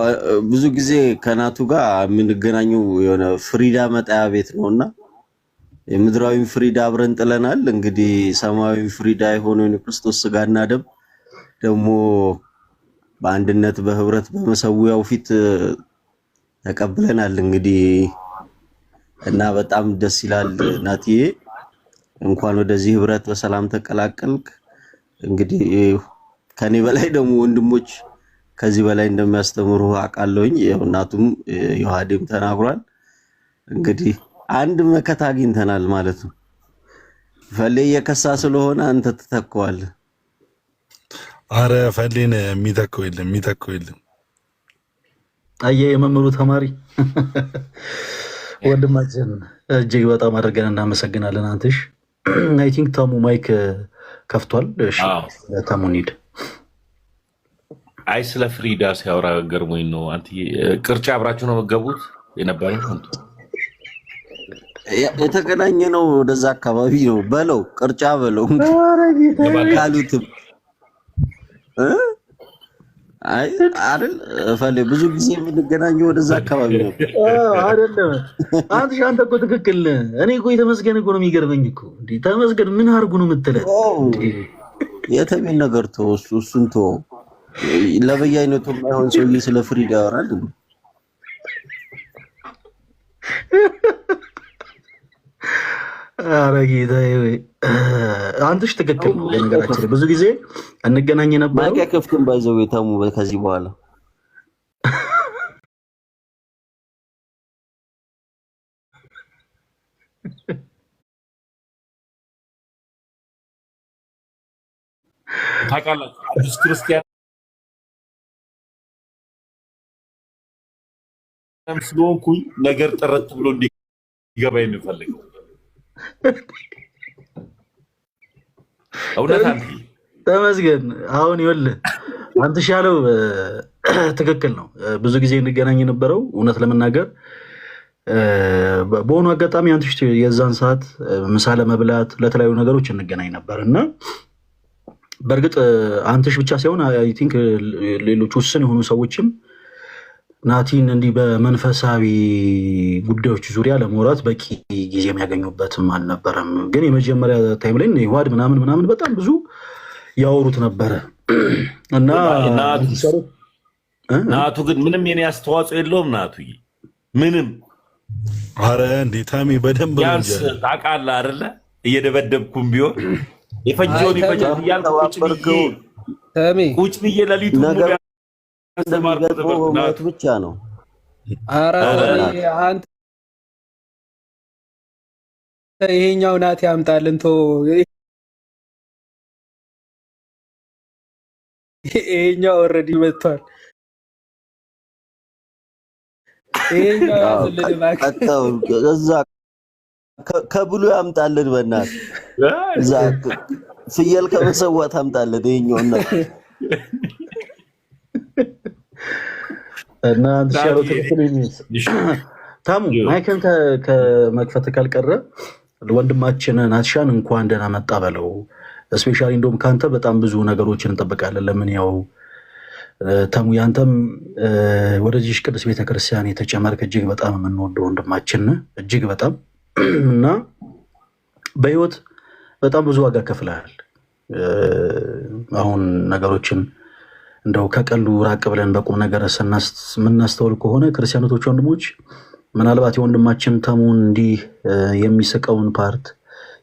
S8: ብዙ ጊዜ ከናቱ ጋር የምንገናኘው የሆነ ፍሪዳ መጣያ ቤት ነውና የምድራዊ ፍሪዳ አብረን ጥለናል። እንግዲህ ሰማያዊ ፍሪዳ የሆነውን የክርስቶስ ስጋና ደም ደግሞ በአንድነት በህብረት በመሰዊያው ፊት ተቀብለናል። እንግዲህ እና በጣም ደስ ይላል። ናቲዬ እንኳን ወደዚህ ህብረት በሰላም ተቀላቀልክ። እንግዲህ ከኔ በላይ ደግሞ ወንድሞች ከዚህ በላይ እንደሚያስተምሩ አውቃለሁኝ። እናቱም ዮሐዴም ተናግሯል። እንግዲህ አንድ መከታ አግኝተናል ማለት ነው። ፈሌ የከሳ ስለሆነ አንተ ትተካዋለህ።
S3: አረ ፈሌን የሚተካው የለም።
S1: አየህ የመምህሩ ተማሪ ወንድማችን እጅግ በጣም አድርገን እናመሰግናለን። አንትሽ አይ ቲንክ ታሙ ማይክ ከፍቷል። እሺ ታሙ እንሂድ።
S7: አይ ስለ ፍሪዳ ሲያወራ ገርሞኝ ነው። አንተ ቅርጫ አብራችሁ ነው መገቡት የነበረው?
S8: የተገናኘ ነው ወደዛ አካባቢ ነው በለው፣ ቅርጫ በለው ካሉትም አይ አይደል ፈሌ ብዙ ጊዜ የምንገናኘው ወደዛ አካባቢ ነው
S1: አይደለም? አንተ እኮ ትክክል። እኔ እኮ የተመስገን እኮ ነው የሚገርመኝ እኮ እንዴ። ተመስገን ምን አድርጉ ነው የምትለው?
S8: የተሜን ነገር ተው፣ እሱን ተው። ለበየአይነቱ የማይሆን ሰውዬ ስለ ፍሪዳ ያወራል።
S1: ኧረ ጌታዬ ወይ አንተሽ ትክክል ነው። በነገራችን ብዙ ጊዜ እንገናኝ ነበር።
S8: ማይክ ከፍተን ባይዘው የታሙ ከዚህ በኋላ
S7: ታውቃላችሁ አዲስ ክርስቲያን ስለሆንኩኝ ነገር ጥረት ብሎ እንዲገባኝ የምፈልገው እውነት አንተ
S1: ተመስገን። አሁን ይኸውልህ አንተ ሻለው ትክክል ነው። ብዙ ጊዜ እንገናኝ የነበረው እውነት ለመናገር በሆኑ አጋጣሚ አንተሽ የዛን ሰዓት ምሳ ለመብላት ለተለያዩ ነገሮች እንገናኝ ነበር እና በእርግጥ አንተሽ ብቻ ሳይሆን አይ ቲንክ ሌሎች ውስን የሆኑ ሰዎችም ናቲን እንዲህ በመንፈሳዊ ጉዳዮች ዙሪያ ለመውራት በቂ ጊዜ የሚያገኙበትም አልነበረም። ግን የመጀመሪያ ታይም ላይ ዮሐድ ምናምን በጣም ብዙ ያወሩት ነበረ እና
S7: ናቱ ግን ምንም የኔ አስተዋጽኦ የለውም። ናቱ ምንም
S3: አረ እንዴ ታሚ በደንብ
S7: ያንስ ታውቃለህ አይደለ? እየደበደብኩም ቢሆን የፈጀውን ይፈጃል እያልኩ ቁጭ ብዬ ለሊቱን ሙሉ
S8: እንደሚገርመው ብቻ ነው።
S6: ኧረ አንተ ይሄኛው ናት ያምጣልን ቶ ይሄኛው ኦልሬዲ መጥቷል። ይሄኛው ያዝልን እባክህ እዛ ከብሉ ያምጣልን በእናትህ እዛ ፍየል ከመሰዋት አምጣልን ይሄኛው እና
S1: እና አንተ ሻለው ትክክል የሚስ ታሙ ማይከን ከመክፈት ካልቀረ ወንድማችን ናትሻን እንኳን ደህና መጣ በለው። ስፔሻሊ እንደውም ካንተ በጣም ብዙ ነገሮችን እንጠብቃለን። ለምን ያው ተሙ ያንተም ወደዚህ ቅዱስ ቤተክርስቲያን የተጨመርክ እጅግ በጣም የምንወደው ወንድማችን እጅግ በጣም እና በህይወት በጣም ብዙ ዋጋ ከፍለሃል። አሁን ነገሮችን እንደው ከቀሉ ራቅ ብለን በቁም ነገር የምናስተውል ከሆነ ክርስቲያኖቶች ወንድሞች ምናልባት የወንድማችን ተሙን እንዲህ የሚስቀውን ፓርት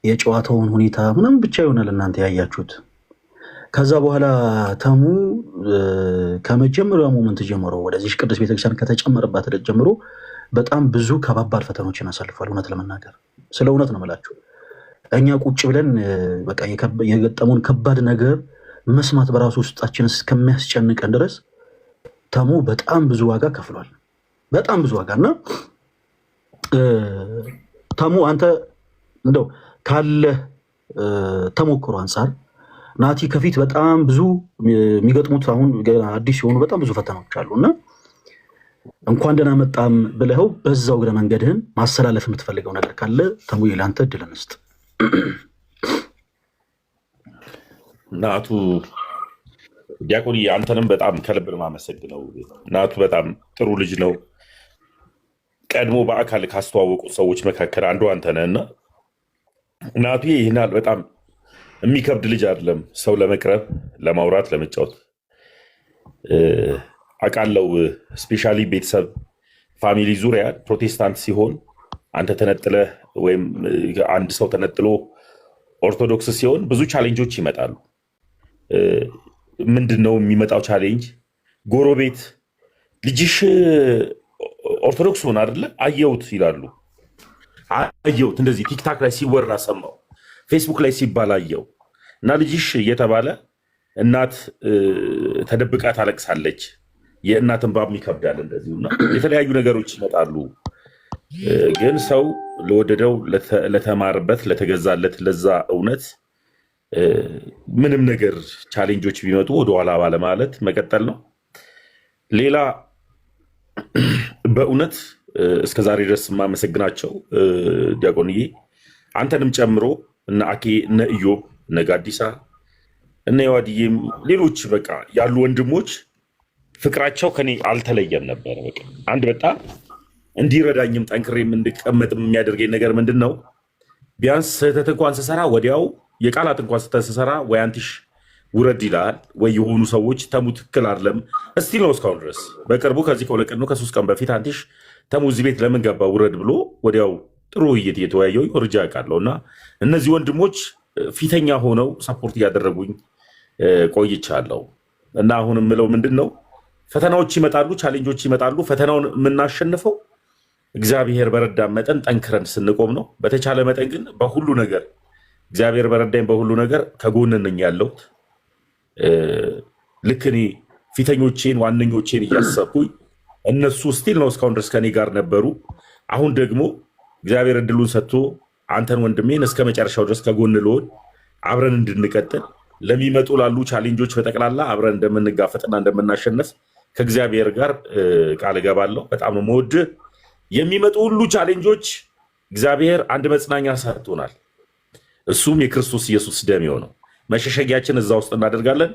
S1: የጨዋታውን ሁኔታ ምንም ብቻ ይሆናል እናንተ ያያችሁት። ከዛ በኋላ ተሙ ከመጀመሪያው ሞመንት ጀምሮ ወደዚህ ቅዱስ ቤተክርስቲያን ከተጨመረባት ዕለት ጀምሮ በጣም ብዙ ከባባድ ፈተናዎችን አሳልፏል። እውነት ለመናገር ስለ እውነት ነው የምላችሁ። እኛ ቁጭ ብለን በቃ የገጠሙን ከባድ ነገር መስማት በራሱ ውስጣችን እስከሚያስጨንቀን ድረስ ተሙ በጣም ብዙ ዋጋ ከፍሏል። በጣም ብዙ ዋጋ እና ተሙ አንተ እንደው ካለ ተሞክሮ አንጻር ናቲ ከፊት በጣም ብዙ የሚገጥሙት አሁን አዲስ የሆኑ በጣም ብዙ ፈተናዎች አሉ እና እንኳን ደህና መጣም ብለኸው በዛው እግረ መንገድህን ማስተላለፍ የምትፈልገው ነገር ካለ ተሙ ለአንተ እድል እንስጥ።
S7: ናቱ ዲያቆን አንተንም በጣም ከልብ ነው የማመሰግነው። ናቱ በጣም ጥሩ ልጅ ነው። ቀድሞ በአካል ካስተዋወቁ ሰዎች መካከል አንዱ አንተ ነህ እና ናቱ ይህናል በጣም የሚከብድ ልጅ አይደለም። ሰው ለመቅረብ፣ ለማውራት፣ ለመጫወት አውቃለሁ። ስፔሻሊ ቤተሰብ ፋሚሊ ዙሪያ ፕሮቴስታንት ሲሆን አንተ ተነጥለህ ወይም አንድ ሰው ተነጥሎ ኦርቶዶክስ ሲሆን ብዙ ቻሌንጆች ይመጣሉ። ምንድን ነው የሚመጣው ቻሌንጅ? ጎረቤት ልጅሽ ኦርቶዶክስ ሆነ አይደለ አየሁት ይላሉ። አየሁት እንደዚህ ቲክታክ ላይ ሲወራ ሰማው፣ ፌስቡክ ላይ ሲባል አየው እና ልጅሽ እየተባለ እናት ተደብቃ ታለቅሳለች። የእናት እንባም ይከብዳል። እንደዚሁና የተለያዩ ነገሮች ይመጣሉ። ግን ሰው ለወደደው ለተማርበት ለተገዛለት ለዛ እውነት ምንም ነገር ቻሌንጆች ቢመጡ ወደኋላ ባለማለት መቀጠል ነው። ሌላ በእውነት እስከዛሬ ድረስ የማመሰግናቸው ዲያቆንዬ አንተንም ጨምሮ እነ አኬ እነ ኢዮብ እነ ጋዲሳ እነ የዋድዬም ሌሎች በቃ ያሉ ወንድሞች ፍቅራቸው ከኔ አልተለየም ነበር። በቃ አንድ በጣም እንዲረዳኝም ጠንክሬም እንድቀመጥም የሚያደርገኝ ነገር ምንድን ነው? ቢያንስ ስህተት እንኳን ስሰራ ወዲያው የቃላት እንኳን ስህተት ስሰራ ወይ አንቲሽ ውረድ ይላል ወይ የሆኑ ሰዎች ተሙ ትክክል አይደለም እስቲል ነው እስካሁን ድረስ። በቅርቡ ከዚህ ከሁለት ቀን ነው ከሶስት ቀን በፊት አንቲሽ ተሙ እዚህ ቤት ለምን ገባ ውረድ ብሎ ወዲያው ጥሩ ውይይት እየተወያየው ወርጃ ያውቃለሁ እና እነዚህ ወንድሞች ፊተኛ ሆነው ሰፖርት እያደረጉኝ ቆይቻለሁ እና አሁን የምለው ምንድን ነው ፈተናዎች ይመጣሉ፣ ቻሌንጆች ይመጣሉ። ፈተናውን የምናሸንፈው እግዚአብሔር በረዳን መጠን ጠንክረን ስንቆም ነው። በተቻለ መጠን ግን በሁሉ ነገር እግዚአብሔር በረዳኝ በሁሉ ነገር ከጎን ነኝ ያለሁት። ልክ እኔ ፊተኞቼን ዋነኞቼን እያሰብኩኝ እነሱ ስቲል ነው እስካሁን ድረስ ከኔ ጋር ነበሩ። አሁን ደግሞ እግዚአብሔር እድሉን ሰጥቶ አንተን ወንድሜን እስከ መጨረሻው ድረስ ከጎን ልሆን አብረን እንድንቀጥል ለሚመጡ ላሉ ቻሌንጆች በጠቅላላ አብረን እንደምንጋፈጥና እንደምናሸነፍ ከእግዚአብሔር ጋር ቃል እገባለሁ። በጣም ነው የምወድህ። የሚመጡ ሁሉ ቻሌንጆች እግዚአብሔር አንድ መጽናኛ ሰጥቶናል። እሱም የክርስቶስ ኢየሱስ ደም የሆነው መሸሸጊያችን እዛ ውስጥ እናደርጋለን፣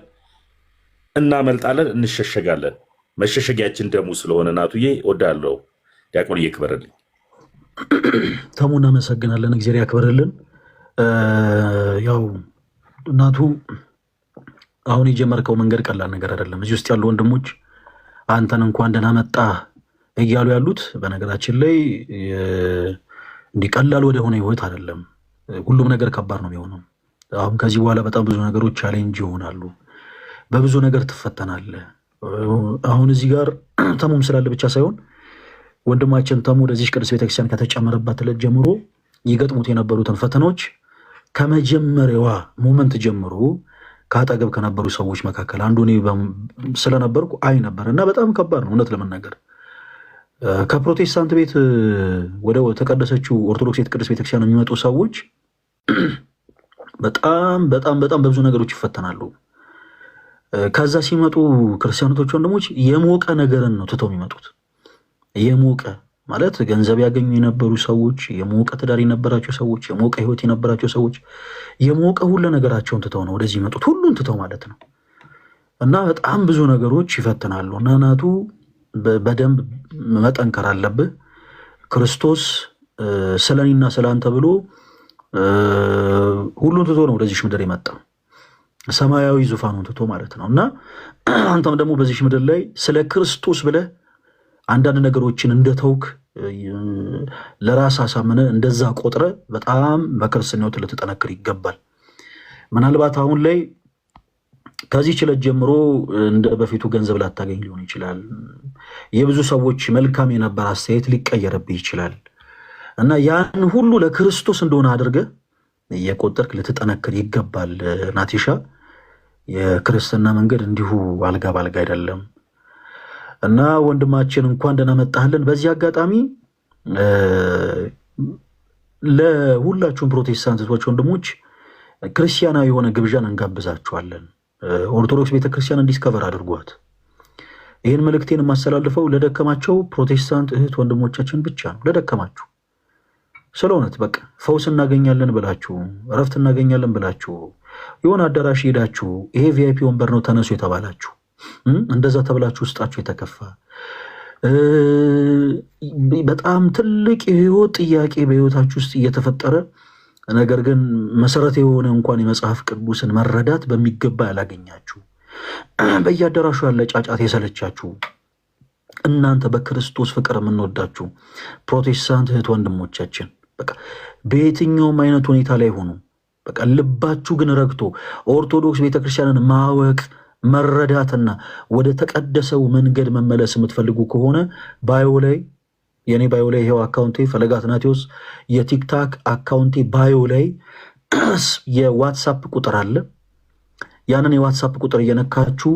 S7: እናመልጣለን፣ እንሸሸጋለን። መሸሸጊያችን ደሙ ስለሆነ ናቱዬ ወዳለው ዲያቆን እየክበረልኝ
S1: ተሙ እናመሰግናለን። እግዚአብሔር ያክብርልን። ያው እናቱ አሁን የጀመርከው መንገድ ቀላል ነገር አይደለም። እዚህ ውስጥ ያሉ ወንድሞች አንተን እንኳን ደህና መጣ እያሉ ያሉት በነገራችን ላይ እንዲህ ቀላል ወደሆነ ህይወት አይደለም። ሁሉም ነገር ከባድ ነው የሚሆነው። አሁን ከዚህ በኋላ በጣም ብዙ ነገሮች ቻሌንጅ ይሆናሉ። በብዙ ነገር ትፈተናለህ። አሁን እዚህ ጋር ተሙም ስላለ ብቻ ሳይሆን ወንድማችን ተሙ ወደዚህ ቅዱስ ቤተክርስቲያን ከተጨመረበት ዕለት ጀምሮ ይገጥሙት የነበሩትን ፈተናዎች ከመጀመሪያዋ ሞመንት ጀምሮ ከአጠገብ ከነበሩ ሰዎች መካከል አንዱ እኔ ስለነበርኩ አይ ነበር እና በጣም ከባድ ነው እውነት ለመናገር። ከፕሮቴስታንት ቤት ወደ ተቀደሰችው ኦርቶዶክስ ቅዱስ ቤተክርስቲያን የሚመጡ ሰዎች በጣም በጣም በጣም በብዙ ነገሮች ይፈተናሉ። ከዛ ሲመጡ ክርስቲያኖች ወንድሞች የሞቀ ነገርን ነው ትተው የሚመጡት። የሞቀ ማለት ገንዘብ ያገኙ የነበሩ ሰዎች፣ የሞቀ ትዳር የነበራቸው ሰዎች፣ የሞቀ ህይወት የነበራቸው ሰዎች የሞቀ ሁሉ ነገራቸውን ትተው ነው ወደዚህ ይመጡት። ሁሉን ትተው ማለት ነው። እና በጣም ብዙ ነገሮች ይፈትናሉ። እና ናቱ በደንብ መጠንከር አለብህ። ክርስቶስ ስለኔና ስለአንተ ብሎ ሁሉን ትቶ ነው ወደዚህ ምድር የመጣ ሰማያዊ ዙፋኑን ትቶ ማለት ነው። እና አንተም ደግሞ በዚህ ምድር ላይ ስለ ክርስቶስ ብለህ አንዳንድ ነገሮችን እንደተውክ ለራስ አሳምነ እንደዛ ቆጥረ በጣም በክርስትናው ልትጠነክር ይገባል። ምናልባት አሁን ላይ ከዚህ ችለት ጀምሮ እንደ በፊቱ ገንዘብ ላታገኝ ሊሆን ይችላል። የብዙ ሰዎች መልካም የነበረ አስተያየት ሊቀየርብህ ይችላል። እና ያን ሁሉ ለክርስቶስ እንደሆነ አድርገህ እየቆጠርክ ልትጠነክር ይገባል። ናቲሻ የክርስትና መንገድ እንዲሁ አልጋ ባልጋ አይደለም። እና ወንድማችን እንኳን ደህና መጣህልን። በዚህ አጋጣሚ ለሁላችሁም ፕሮቴስታንቶች ወንድሞች ክርስቲያናዊ የሆነ ግብዣን እንጋብዛችኋለን። ኦርቶዶክስ ቤተክርስቲያን ዲስከቨር አድርጓት። ይህን መልእክቴን የማስተላልፈው ለደከማቸው ፕሮቴስታንት እህት ወንድሞቻችን ብቻ ነው። ለደከማችሁ ስለ እውነት በቃ ፈውስ እናገኛለን ብላችሁ እረፍት እናገኛለን ብላችሁ የሆነ አዳራሽ ሄዳችሁ ይሄ ቪአይፒ ወንበር ነው ተነሱ የተባላችሁ እንደዛ ተብላችሁ ውስጣችሁ የተከፋ በጣም ትልቅ የህይወት ጥያቄ በህይወታችሁ ውስጥ እየተፈጠረ ነገር ግን መሰረት የሆነ እንኳን የመጽሐፍ ቅዱስን መረዳት በሚገባ ያላገኛችሁ በየአዳራሹ ያለ ጫጫት የሰለቻችሁ እናንተ በክርስቶስ ፍቅር የምንወዳችሁ ፕሮቴስታንት እህት ወንድሞቻችን በቃ በየትኛውም አይነት ሁኔታ ላይ ሆኑ በቃ ልባችሁ ግን ረግቶ ኦርቶዶክስ ቤተክርስቲያንን ማወቅ መረዳትና ወደ ተቀደሰው መንገድ መመለስ የምትፈልጉ ከሆነ ባዮ ላይ የኔ ባዮ ላይ ይሄው አካውንቴ ፈለገ አትናቴዎስ የቲክታክ አካውንቴ ባዮ ላይ የዋትስአፕ ቁጥር አለ። ያንን የዋትስአፕ ቁጥር እየነካችሁ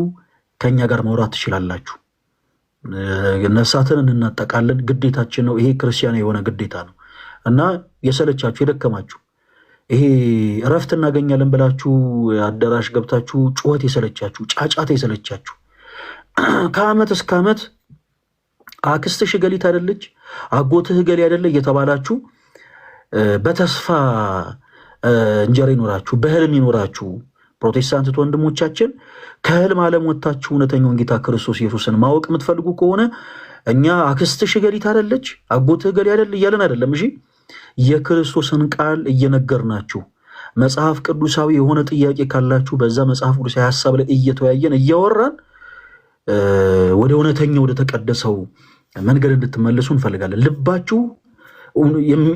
S1: ከኛ ጋር ማውራት ትችላላችሁ። ነፍሳትን እንናጠቃለን፣ ግዴታችን ነው። ይሄ ክርስቲያን የሆነ ግዴታ ነው። እና የሰለቻችሁ የደከማችሁ ይሄ እረፍት እናገኛለን ብላችሁ አዳራሽ ገብታችሁ ጩኸት የሰለቻችሁ ጫጫታ የሰለቻችሁ ከአመት እስከ አመት አክስትሽ ገሊት አይደለች አጎትህ ገሊ አይደለ እየተባላችሁ በተስፋ እንጀራ ይኖራችሁ በህልም ይኖራችሁ ፕሮቴስታንት ወንድሞቻችን ከህልም ዓለም ወጣችሁ እውነተኛውን ጌታ ክርስቶስ ኢየሱስን ማወቅ የምትፈልጉ ከሆነ እኛ አክስትሽ ገሊት አይደለች አጎትህ ገሊ አይደለ እያለን አይደለም። እሺ የክርስቶስን ቃል እየነገርናችሁ መጽሐፍ ቅዱሳዊ የሆነ ጥያቄ ካላችሁ በዛ መጽሐፍ ቅዱሳዊ ሐሳብ ላይ እየተወያየን እያወራን ወደ እውነተኛው ወደ ተቀደሰው መንገድ እንድትመለሱ እንፈልጋለን። ልባችሁ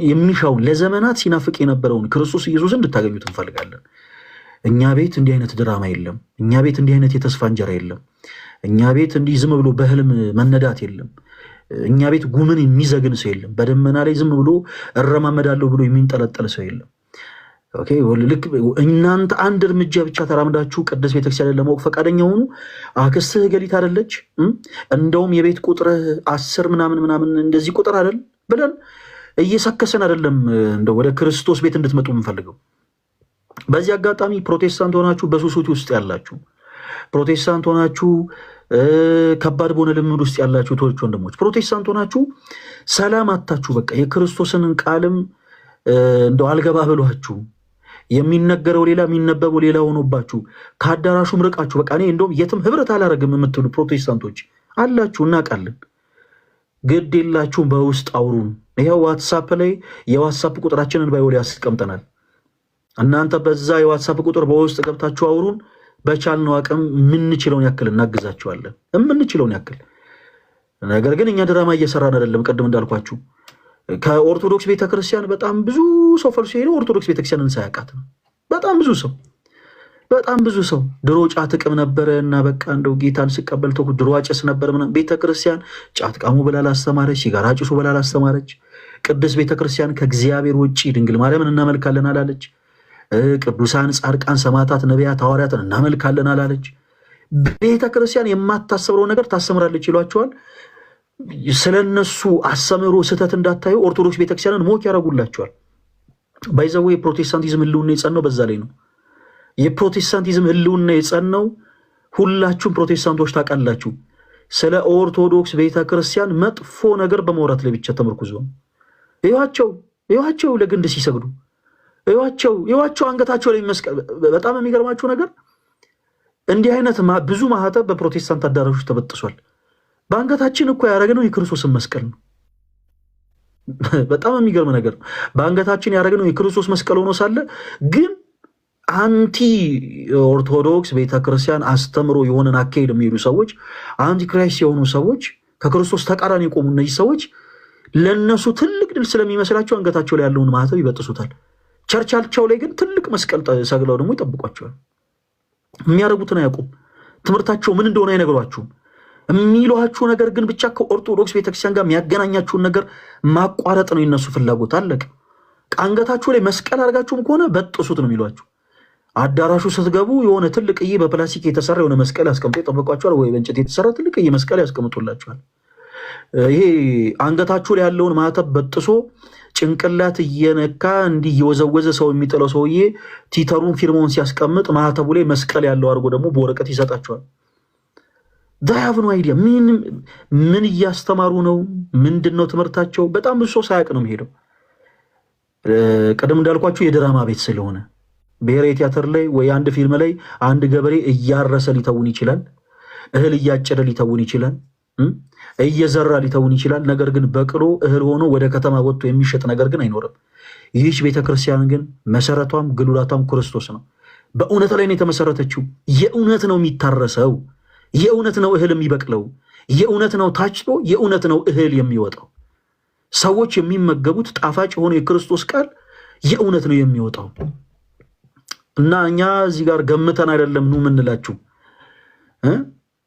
S1: የሚሻውን ለዘመናት ሲናፍቅ የነበረውን ክርስቶስ ኢየሱስን እንድታገኙት እንፈልጋለን። እኛ ቤት እንዲህ አይነት ድራማ የለም። እኛ ቤት እንዲህ አይነት የተስፋ እንጀራ የለም። እኛ ቤት እንዲህ ዝም ብሎ በህልም መነዳት የለም። እኛ ቤት ጉምን የሚዘግን ሰው የለም። በደመና ላይ ዝም ብሎ እረማመዳለሁ ብሎ የሚንጠለጠል ሰው የለም። ኦኬ ልክ እናንተ አንድ እርምጃ ብቻ ተራምዳችሁ ቅድስት ቤተክርስቲያን ለማወቅ ፈቃደኛ ሆኑ። አክስትህ ገሊት አይደለች እንደውም የቤት ቁጥርህ 10 ምናምን እንደዚህ ቁጥር አይደል ብለን እየሰከሰን አይደለም እንደው ወደ ክርስቶስ ቤት እንድትመጡ የምንፈልገው። በዚህ አጋጣሚ ፕሮቴስታንት ሆናችሁ በሱሱቲ ውስጥ ያላችሁ ፕሮቴስታንት ሆናችሁ ከባድ በሆነ ልምድ ውስጥ ያላችሁ ተወልቹ ወንድሞች ፕሮቴስታንት ሆናችሁ ሰላም አታችሁ በቃ የክርስቶስን ቃልም እንደው አልገባ ብሏችሁ የሚነገረው ሌላ የሚነበበው ሌላ ሆኖባችሁ ከአዳራሹ ምርቃችሁ በቃ እኔ እንደውም የትም ህብረት አላረግም የምትሉ ፕሮቴስታንቶች አላችሁ እናውቃለን። ግድ የላችሁም በውስጥ አውሩን። ይሄው ዋትስአፕ ላይ የዋትስአፕ ቁጥራችንን ባይወል ያስቀምጠናል። እናንተ በዛ የዋትስአፕ ቁጥር በውስጥ ገብታችሁ አውሩን። በቻልነው አቅም የምንችለውን ያክል እናግዛችኋለን የምንችለውን ያክል። ነገር ግን እኛ ድራማ እየሰራን አይደለም። ቀደም እንዳልኳችሁ ከኦርቶዶክስ ቤተክርስቲያን በጣም ብዙ ሰው ፈልሶ ሄዶ ኦርቶዶክስ ቤተክርስቲያንን ሳያውቃት ነው። በጣም ብዙ ሰው ድሮ ጫት ቅም ነበረ እና በቃ እንደው ጌታን ሲቀበል ተኩ ድሮ አጨስ ነበር ምናምን። ቤተክርስቲያን ጫት ቃሙ ብላ ላስተማረች፣ ሲጋራ ጭሱ ብላ ላስተማረች። ቅድስት ቤተክርስቲያን ከእግዚአብሔር ውጪ ድንግል ማርያምን እናመልካለን አላለች። ቅዱሳን ጻድቃን፣ ሰማዕታት፣ ነቢያት፣ ሐዋርያትን እናመልካለን አላለች። ቤተክርስቲያን የማታሰብረው ነገር ታስተምራለች ይሏቸዋል። ስለነሱ አስተምሮ ስህተት እንዳታዩ ኦርቶዶክስ ቤተክርስቲያንን ሞክ ያደርጉላቸዋል። ባይዘው የፕሮቴስታንቲዝም ህልውና የጸናው በዛ ላይ ነው። የፕሮቴስታንቲዝም ህልውና የጸናው ሁላችሁም ፕሮቴስታንቶች ታውቃላችሁ። ስለ ኦርቶዶክስ ቤተክርስቲያን መጥፎ ነገር በማውራት ላይ ብቻ ተመርኩዞ ይዋቸው ለግንድ ሲሰግዱ ይዋቸው አንገታቸው ላይ መስቀል። በጣም የሚገርማችሁ ነገር እንዲህ አይነት ብዙ ማህተብ በፕሮቴስታንት አዳራሾች ተበጥሷል። በአንገታችን እኮ ያደረግነው የክርስቶስን መስቀል ነው። በጣም የሚገርም ነገር በአንገታችን ያደረግነው የክርስቶስ መስቀል ሆኖ ሳለ ግን አንቲ ኦርቶዶክስ ቤተክርስቲያን አስተምሮ የሆነን አካሄድ የሚሄዱ ሰዎች፣ አንቲ ክራይስት የሆኑ ሰዎች፣ ከክርስቶስ ተቃራኒ የቆሙ እነዚህ ሰዎች ለነሱ ትልቅ ድል ስለሚመስላቸው አንገታቸው ላይ ያለውን ማህተብ ይበጥሱታል። ቸርቻቸው ላይ ግን ትልቅ መስቀል ሰግለው ደግሞ ይጠብቋቸዋል። የሚያደርጉትን አያውቁም። ትምህርታቸው ምን እንደሆነ አይነግሯችሁም። የሚሏችሁ ነገር ግን ብቻ ከኦርቶዶክስ ቤተክርስቲያን ጋር የሚያገናኛችሁን ነገር ማቋረጥ ነው የነሱ ፍላጎት። አለቅ አንገታችሁ ላይ መስቀል አድርጋችሁም ከሆነ በጥሱት ነው የሚሏችሁ። አዳራሹ ስትገቡ የሆነ ትልቅዬ በፕላስቲክ የተሰራ የሆነ መስቀል ያስቀምጡ ይጠብቋቸዋል፣ ወይ በእንጨት የተሰራ ትልቅዬ መስቀል ያስቀምጡላቸዋል። ይሄ አንገታችሁ ላይ ያለውን ማህተብ በጥሶ ጭንቅላት እየነካ እንዲህ እየወዘወዘ ሰው የሚጥለው ሰውዬ ቲተሩን ፊርማውን ሲያስቀምጥ ማህተቡ ላይ መስቀል ያለው አድርጎ ደግሞ በወረቀት ይሰጣቸዋል። ዳያቭ ነው አይዲያ። ምን እያስተማሩ ነው? ምንድን ነው ትምህርታቸው? በጣም ብዙ ሰው ሳያውቅ ነው የሚሄደው። ቀደም እንዳልኳችሁ የድራማ ቤት ስለሆነ ብሔራዊ ቲያትር ላይ ወይ አንድ ፊልም ላይ አንድ ገበሬ እያረሰ ሊተውን ይችላል፣ እህል እያጨደ ሊተውን ይችላል፣ እየዘራ ሊተውን ይችላል። ነገር ግን በቅሎ እህል ሆኖ ወደ ከተማ ወጥቶ የሚሸጥ ነገር ግን አይኖርም። ይህች ቤተክርስቲያን ግን መሰረቷም ግሉላቷም ክርስቶስ ነው። በእውነት ላይ ነው የተመሰረተችው። የእውነት ነው የሚታረሰው፣ የእውነት ነው እህል የሚበቅለው፣ የእውነት ነው ታጭዶ፣ የእውነት ነው እህል የሚወጣው። ሰዎች የሚመገቡት ጣፋጭ የሆነ የክርስቶስ ቃል የእውነት ነው የሚወጣው። እና እኛ እዚህ ጋር ገምተን አይደለም ኑ የምንላችሁ።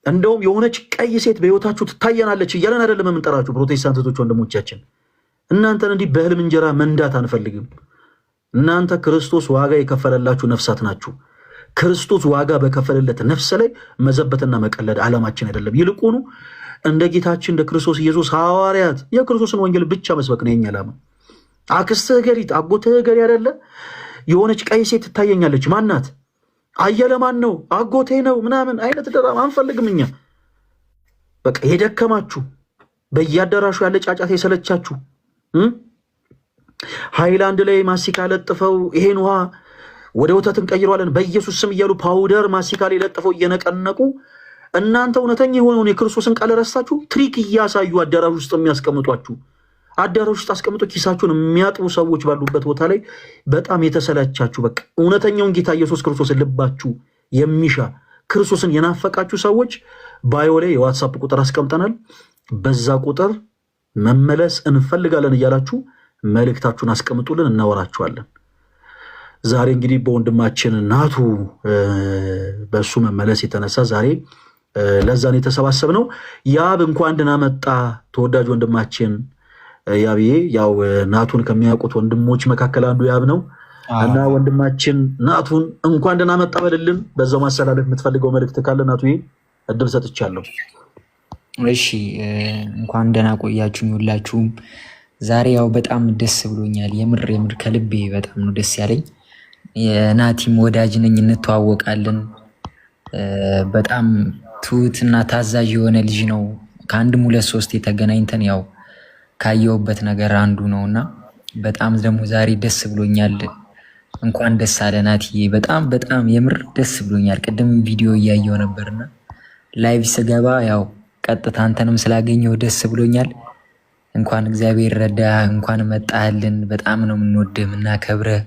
S1: እንደውም የሆነች ቀይ ሴት በህይወታችሁ ትታየናለች እያለን አይደለም የምንጠራችሁ ፕሮቴስታንቶች ወንድሞቻችን። እናንተን እንዲህ በህልም እንጀራ መንዳት አንፈልግም። እናንተ ክርስቶስ ዋጋ የከፈለላችሁ ነፍሳት ናችሁ። ክርስቶስ ዋጋ በከፈለለት ነፍስ ላይ መዘበትና መቀለድ ዓላማችን አይደለም። ይልቁኑ እንደ ጌታችን እንደ ክርስቶስ ኢየሱስ ሐዋርያት የክርስቶስን ወንጌል ብቻ መስበክ ነው የኛ ዓላማ። አክስትህ ገሪት አጎትህ ገሪ አይደለ? የሆነች ቀይ ሴት ትታየኛለች። ማናት? አየለ ማን ነው? አጎቴ ነው ምናምን አይነት ድራማ አንፈልግም እኛ። በቃ የደከማችሁ በየአዳራሹ ያለ ጫጫት የሰለቻችሁ ሃይላንድ ላይ ማሲካ ለጥፈው ይሄን ውሃ ወደ ወተት እንቀይረዋለን በኢየሱስ ስም እያሉ ፓውደር ማሲካ ላይ ለጥፈው እየነቀነቁ እናንተ እውነተኛ የሆነውን የክርስቶስን ቃል ረሳችሁ ትሪክ እያሳዩ አዳራሽ ውስጥ የሚያስቀምጧችሁ አዳራሽ ውስጥ አስቀምጦ ኪሳችሁን የሚያጥቡ ሰዎች ባሉበት ቦታ ላይ በጣም የተሰላቻችሁ በቃ እውነተኛውን ጌታ ኢየሱስ ክርስቶስን ልባችሁ የሚሻ ክርስቶስን የናፈቃችሁ ሰዎች ባዮ ላይ የዋትሳፕ ቁጥር አስቀምጠናል። በዛ ቁጥር መመለስ እንፈልጋለን እያላችሁ መልእክታችሁን አስቀምጡልን፣ እናወራችኋለን። ዛሬ እንግዲህ በወንድማችን ናቱ በሱ መመለስ የተነሳ ዛሬ ለዛን የተሰባሰብነው ያብ እንኳን ደህና መጣ ተወዳጅ ወንድማችን ያብዬ። ያው ናቱን ከሚያውቁት ወንድሞች መካከል አንዱ ያብ ነው እና ወንድማችን ናቱን እንኳን ደህና መጣ በልልን። በዛው ማስተላለፍ የምትፈልገው መልእክት ካለ ናቱዬ እድል ሰጥቻለሁ።
S9: እሺ እንኳን ደህና ቆያችሁኝ ሁላችሁም። ዛሬ ያው በጣም ደስ ብሎኛል። የምር ከልቤ በጣም ነው ደስ ያለኝ። የናቲም ወዳጅ ነኝ፣ እንተዋወቃለን። በጣም ትሁትና ታዛዥ የሆነ ልጅ ነው። ከአንድም ሁለት ሶስት የተገናኝተን ያው ካየሁበት ነገር አንዱ ነውና በጣም ደግሞ ዛሬ ደስ ብሎኛል። እንኳን ደስ አለ ናቲዬ። በጣም በጣም የምር ደስ ብሎኛል። ቅድም ቪዲዮ እያየው ነበርና ላይቭ ስገባ ያው ቀጥታ አንተንም ስላገኘው ደስ ብሎኛል። እንኳን እግዚአብሔር ረዳ፣ እንኳን መጣህልን። በጣም ነው የምንወድህ የምናከብረህ።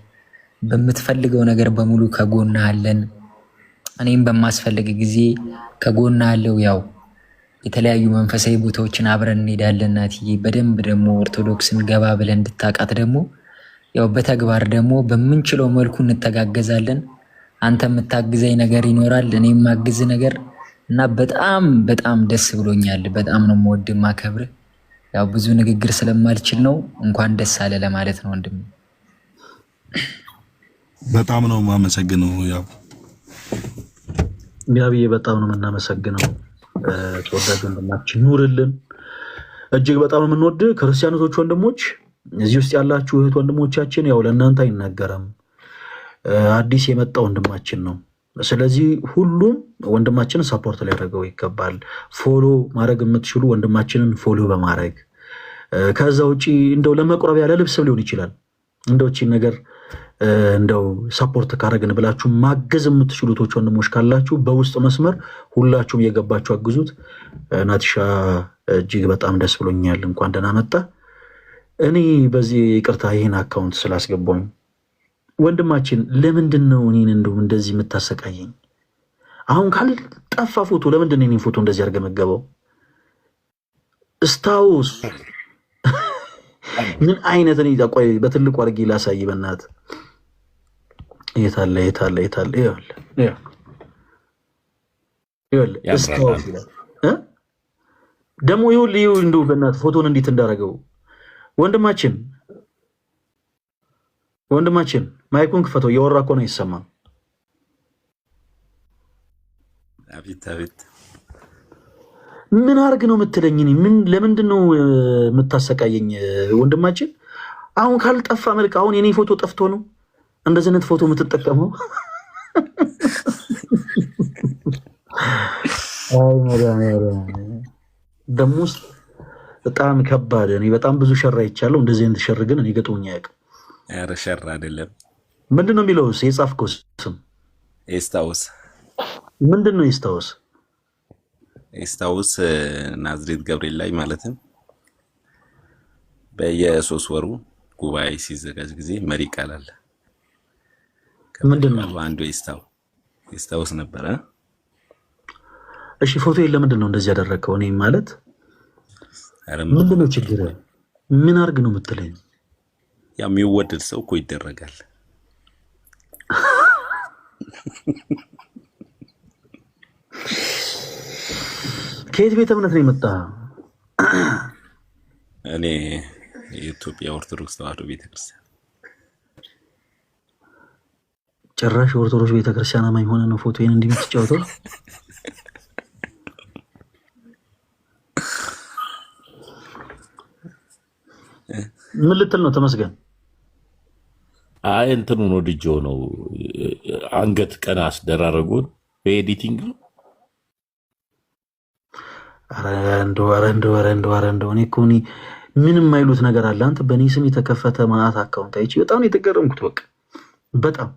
S9: በምትፈልገው ነገር በሙሉ ከጎና አለን። እኔም በማስፈልግ ጊዜ ከጎና አለው። ያው የተለያዩ መንፈሳዊ ቦታዎችን አብረን እንሄዳለን ናትዬ። በደንብ ደግሞ ኦርቶዶክስን ገባ ብለን እንድታቃት ደግሞ ያው በተግባር ደግሞ በምንችለው መልኩ እንተጋገዛለን። አንተ የምታግዘኝ ነገር ይኖራል፣ እኔ የማግዝ ነገር እና በጣም በጣም ደስ ብሎኛል። በጣም ነው የምወድህ የማከብርህ። ያው ብዙ ንግግር ስለማልችል ነው እንኳን ደስ አለ ለማለት ነው ወንድም።
S3: በጣም ነው የማመሰግነው።
S1: ያብዬ በጣም ነው የምናመሰግነው። ተወዳጅ ወንድማችን ኑርልን። እጅግ በጣም የምንወድ ክርስቲያኖች ወንድሞች፣ እዚህ ውስጥ ያላችሁ እህት ወንድሞቻችን ያው ለእናንተ አይናገርም። አዲስ የመጣ ወንድማችን ነው። ስለዚህ ሁሉም ወንድማችንን ሰፖርት ሊያደርገው ይገባል። ፎሎ ማድረግ የምትችሉ ወንድማችንን ፎሎ በማድረግ ከዛ ውጪ እንደው ለመቁረብ ያለ ልብስ ሊሆን ይችላል እንደው እቺ ነገር እንደው ሰፖርት ካረግን ብላችሁ ማገዝ የምትችሉት ወንድሞች ካላችሁ በውስጥ መስመር ሁላችሁም እየገባችሁ አግዙት። ናቲሻ እጅግ በጣም ደስ ብሎኛል። እንኳን ደህና መጣ። እኔ በዚህ ይቅርታ ይሄን አካውንት ስላስገባኝ ወንድማችን ለምንድን ነው እኔን እንደዚህ የምታሰቃየኝ? አሁን ካልጠፋ ፎቶ ለምንድን ነው እኔን ፎቶ እንደዚህ አድርገህ መገበው? እስታውስ ምን አይነት እኔ ቆይ በትልቁ አድርጌ ላሳይ በእናትህ። የታለ ይኸውልህ እስታውስ ደግሞ ይኸውልህ እንደው በእናትህ ፎቶን እንዴት እንዳደረገው ወንድማችን ማይኩን ክፈተው። እያወራ እኮ ነው አይሰማም።
S5: አቤት
S1: ምን አርግ ነው የምትለኝ? ለምንድን ነው የምታሰቃየኝ ወንድማችን? አሁን ካልጠፋ መልክ አሁን የኔ ፎቶ ጠፍቶ ነው እንደዚህ አይነት ፎቶ የምትጠቀመው? ደሞ ውስጥ በጣም ከባድ። እኔ በጣም ብዙ ሸር አይቻለሁ። እንደዚህ አይነት ሸር ግን እኔ ገጥሞኝ አያውቅም።
S5: ኧረ ሸር አይደለም።
S1: ምንድን ነው የሚለው የጻፍከው ስም?
S5: ኤስታውስ።
S1: ምንድን ነው ኤስታውስ?
S5: ኤስታውስ ናዝሬት ገብርኤል ላይ ማለትም በየ3 ወሩ ጉባኤ ሲዘጋጅ ጊዜ መሪ ቃል አለ።
S1: ምንድን ነው
S5: አንዱ ኤስታውስ ነበረ።
S1: እሺ ፎቶ ለምንድን ነው እንደዚህ ያደረከው? እኔ ማለት ምንድን ነው ችግር? ምን አርግ ነው የምትለኝ?
S5: ያ የሚወደድ ሰው እኮ ይደረጋል። ከየት ቤተ እምነት ነው የመጣ? እኔ የኢትዮጵያ ኦርቶዶክስ ተዋሕዶ ቤተክርስቲያን።
S1: ጭራሽ ኦርቶዶክስ ቤተክርስቲያን አማኝ ሆነ ነው ፎቶዬን እንዲህ የምትጫወተው? ምን ልትል ነው ተመስገን?
S7: አይ እንትኑን ወድጄው ነው። አንገት ቀና አስደራረጉን በኤዲቲንግ ነው።
S1: ኧረ እንደው እኔ እኮ ምንም አይሉት ነገር አለ። አንተ በእኔ ስም የተከፈተ ማአት አካውንት አይቼ በጣም ነው የተገረምኩት። በቃ በጣም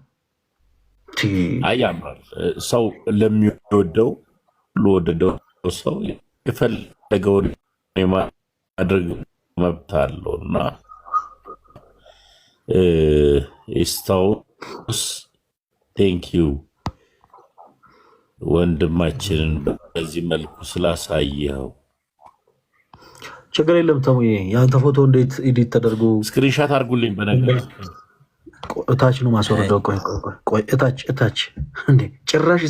S7: ያምራል። ሰው ለሚወደው ለወደደው ሰው የፈለገውን የማድረግ መብት አለው እና ኤስታውስ ቴንኪዩ ወንድማችንን በዚህ መልኩ ስላሳየው።
S1: ችግር የለም ተሙ። የአንተ ፎቶ እንዴት ኤዲት ተደርጎ
S7: ስክሪንሻት አድርጉልኝ። በነገር
S1: እታች ነው ማስወረደው። ቆይ እታች እንዴ! ጭራሽ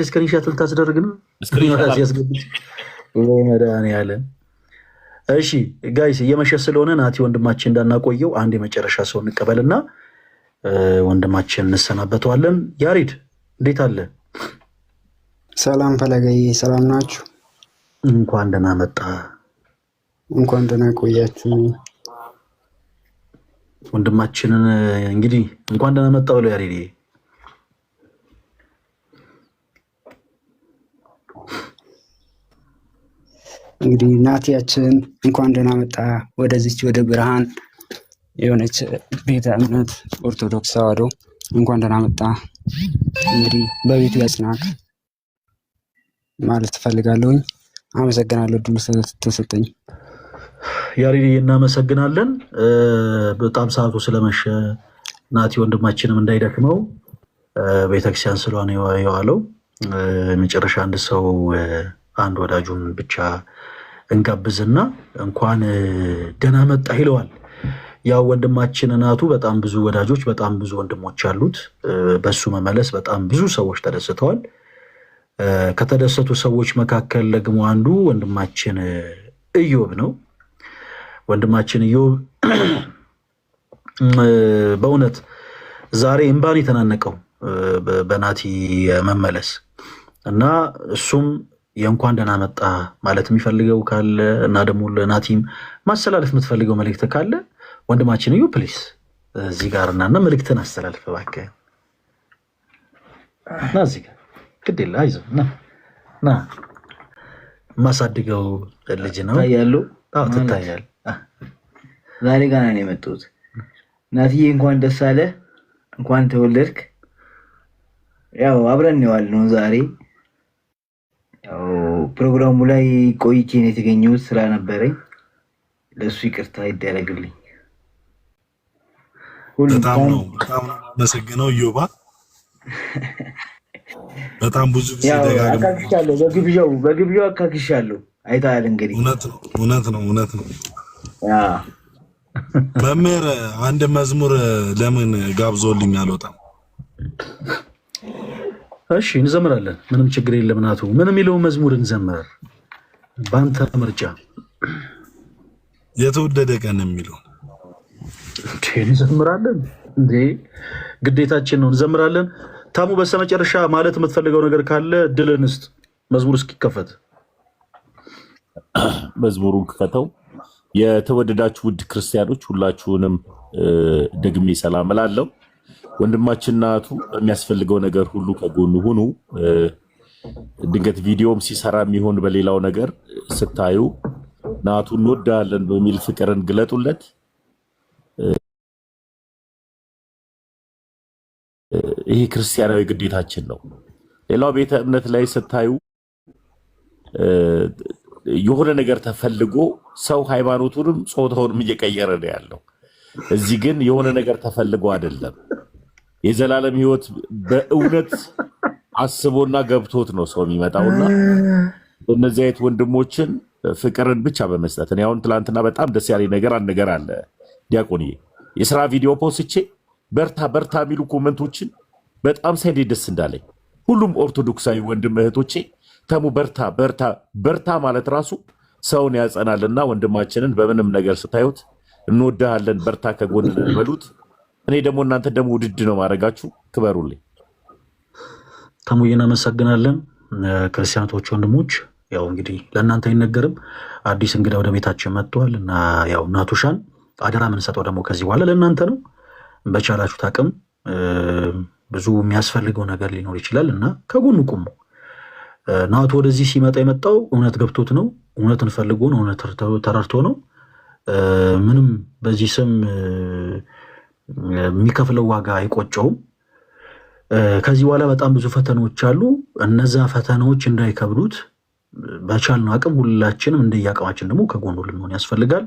S1: ስክሪንሻት ልታስደርግ ነው? ወይ መድኃኒዓለም። እሺ ጋይስ እየመሸ ስለሆነ ናቲ ወንድማችን እንዳናቆየው አንድ የመጨረሻ ሰው እንቀበልና ወንድማችን እንሰናበተዋለን። ያሬድ እንዴት አለ?
S10: ሰላም ፈለገዬ፣ ሰላም ናችሁ?
S1: እንኳን ደህና መጣ።
S10: እንኳን ደህና ቆያችሁ።
S1: ወንድማችንን እንግዲህ እንኳን ደህና መጣ ብለው ያሬድ
S10: እንግዲህ ናቲያችን እንኳን ደህና መጣ ወደዚች ወደ ብርሃን የሆነች ቤተ እምነት ኦርቶዶክስ ተዋሕዶ እንኳን ደህና መጣ። እንግዲህ በቤቱ ያጽናክ ማለት ፈልጋለሁኝ። አመሰግናለሁ ድል ስለተሰጠኝ።
S1: ያሬድ እናመሰግናለን። በጣም ሰዓቱ ስለመሸ ናቲ ወንድማችንም እንዳይደክመው ቤተክርስቲያን ስለሆነ የዋለው መጨረሻ አንድ ወዳጁን ብቻ እንጋብዝና እንኳን ደህና መጣ ይለዋል። ያው ወንድማችን ናቱ በጣም ብዙ ወዳጆች በጣም ብዙ ወንድሞች አሉት። በሱ መመለስ በጣም ብዙ ሰዎች ተደስተዋል። ከተደሰቱ ሰዎች መካከል ደግሞ አንዱ ወንድማችን ኢዮብ ነው። ወንድማችን ኢዮብ በእውነት ዛሬ እንባን የተናነቀው በናቲ መመለስ እና እሱም የእንኳን ደህና መጣ ማለት የሚፈልገው ካለ እና ደግሞ ለናቲም ማስተላለፍ የምትፈልገው መልእክት ካለ ወንድማችን ኢዮብ ፕሊስ እዚህ ጋር እና መልእክትን አስተላልፍ እባክህ። ና እዚህ ጋር ግድ የለ አይዞህ ና ማሳድገው ልጅ ነው
S11: ታያለሁ።
S1: አዎ ትታያለህ።
S11: ዛሬ ጋር ነው የመጡት። ናትዬ እንኳን ደስ አለ፣ እንኳን ተወለድክ። ያው አብረን ነው ያልነው ዛሬ። ያው ፕሮግራሙ ላይ ቆይቼ ነው የተገኘሁት ስራ ነበረኝ። ለሱ ይቅርታ ይደረግልኝ።
S3: በጣም ነው መሰግነው ዮባ በጣም ብዙ ጊዜ
S11: አካክሻለሁ። በግብዣው አካክሻለሁ። አይተሃል እንግዲህ።
S3: እውነት ነው። መምህር አንድ መዝሙር ለምን ጋብዞልኝ አልወጣም?
S1: እሺ እንዘምራለን። ምንም ችግር የለም። ናቱ ምን የሚለው መዝሙር እንዘምር? ባንተ ምርጫ
S3: የተወደደ ቀን የሚለው
S1: እንዘምራለን እንዴ? ግዴታችን ነው። እንዘምራለን። ታሙ በስተመጨረሻ ማለት የምትፈልገው ነገር ካለ ድልን ስጥ። መዝሙር እስኪከፈት
S7: መዝሙሩን ክፈተው። የተወደዳችሁ ውድ ክርስቲያኖች ሁላችሁንም ደግሜ ሰላም እላለሁ። ወንድማችን ናቱ በሚያስፈልገው ነገር ሁሉ ከጎኑ ሁኑ። ድንገት ቪዲዮም ሲሰራ የሚሆን በሌላው ነገር ስታዩ ናቱ እንወዳለን በሚል ፍቅርን ግለጡለት። ይሄ ክርስቲያናዊ ግዴታችን ነው። ሌላው ቤተ እምነት ላይ ስታዩ የሆነ ነገር ተፈልጎ ሰው ሃይማኖቱንም ጾታውንም እየቀየረ ነው ያለው። እዚህ ግን የሆነ ነገር ተፈልጎ አይደለም። የዘላለም ሕይወት በእውነት አስቦና ገብቶት ነው ሰው የሚመጣውና እነዚህ አይነት ወንድሞችን ፍቅርን ብቻ በመስጠት እኔ አሁን ትላንትና በጣም ደስ ያለኝ ነገር አለ ዲያቆንዬ። የስራ ቪዲዮ ፖስቼ በርታ የሚሉ ኮመንቶችን በጣም ሳይዴ ደስ እንዳለኝ ሁሉም ኦርቶዶክሳዊ ወንድም እህቶቼ ተሙ በርታ ማለት ራሱ ሰውን ያጸናልና ወንድማችንን በምንም ነገር ስታዩት እንወዳለን፣ በርታ ከጎን በሉት። እኔ ደግሞ እናንተ ደግሞ ውድድ ነው ማድረጋችሁ። ክበሩልኝ።
S1: ተሙዬ እናመሰግናለን። ክርስቲያኖች ወንድሞች፣ ያው እንግዲህ ለእናንተ አይነገርም፣ አዲስ እንግዳ ወደ ቤታችን መጥቷል እና ያው ናቱሻን አደራ የምንሰጠው ደግሞ ከዚህ በኋላ ለእናንተ ነው። በቻላችሁት አቅም ብዙ የሚያስፈልገው ነገር ሊኖር ይችላል እና ከጎኑ ቁሙ። ናቱ ወደዚህ ሲመጣ የመጣው እውነት ገብቶት ነው፣ እውነትን ፈልጎ ነው፣ እውነት ተረድቶ ነው። ምንም በዚህ ስም የሚከፍለው ዋጋ አይቆጨውም። ከዚህ በኋላ በጣም ብዙ ፈተናዎች አሉ። እነዛ ፈተናዎች እንዳይከብዱት በቻልነው አቅም ሁላችንም እንደየአቅማችን ደግሞ ከጎኑ ልንሆን ያስፈልጋል።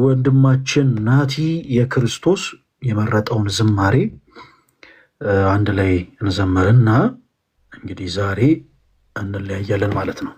S1: ወንድማችን ናቲ የክርስቶስ የመረጠውን ዝማሬ አንድ ላይ እንዘምርና እንግዲህ ዛሬ እንለያያለን ማለት ነው።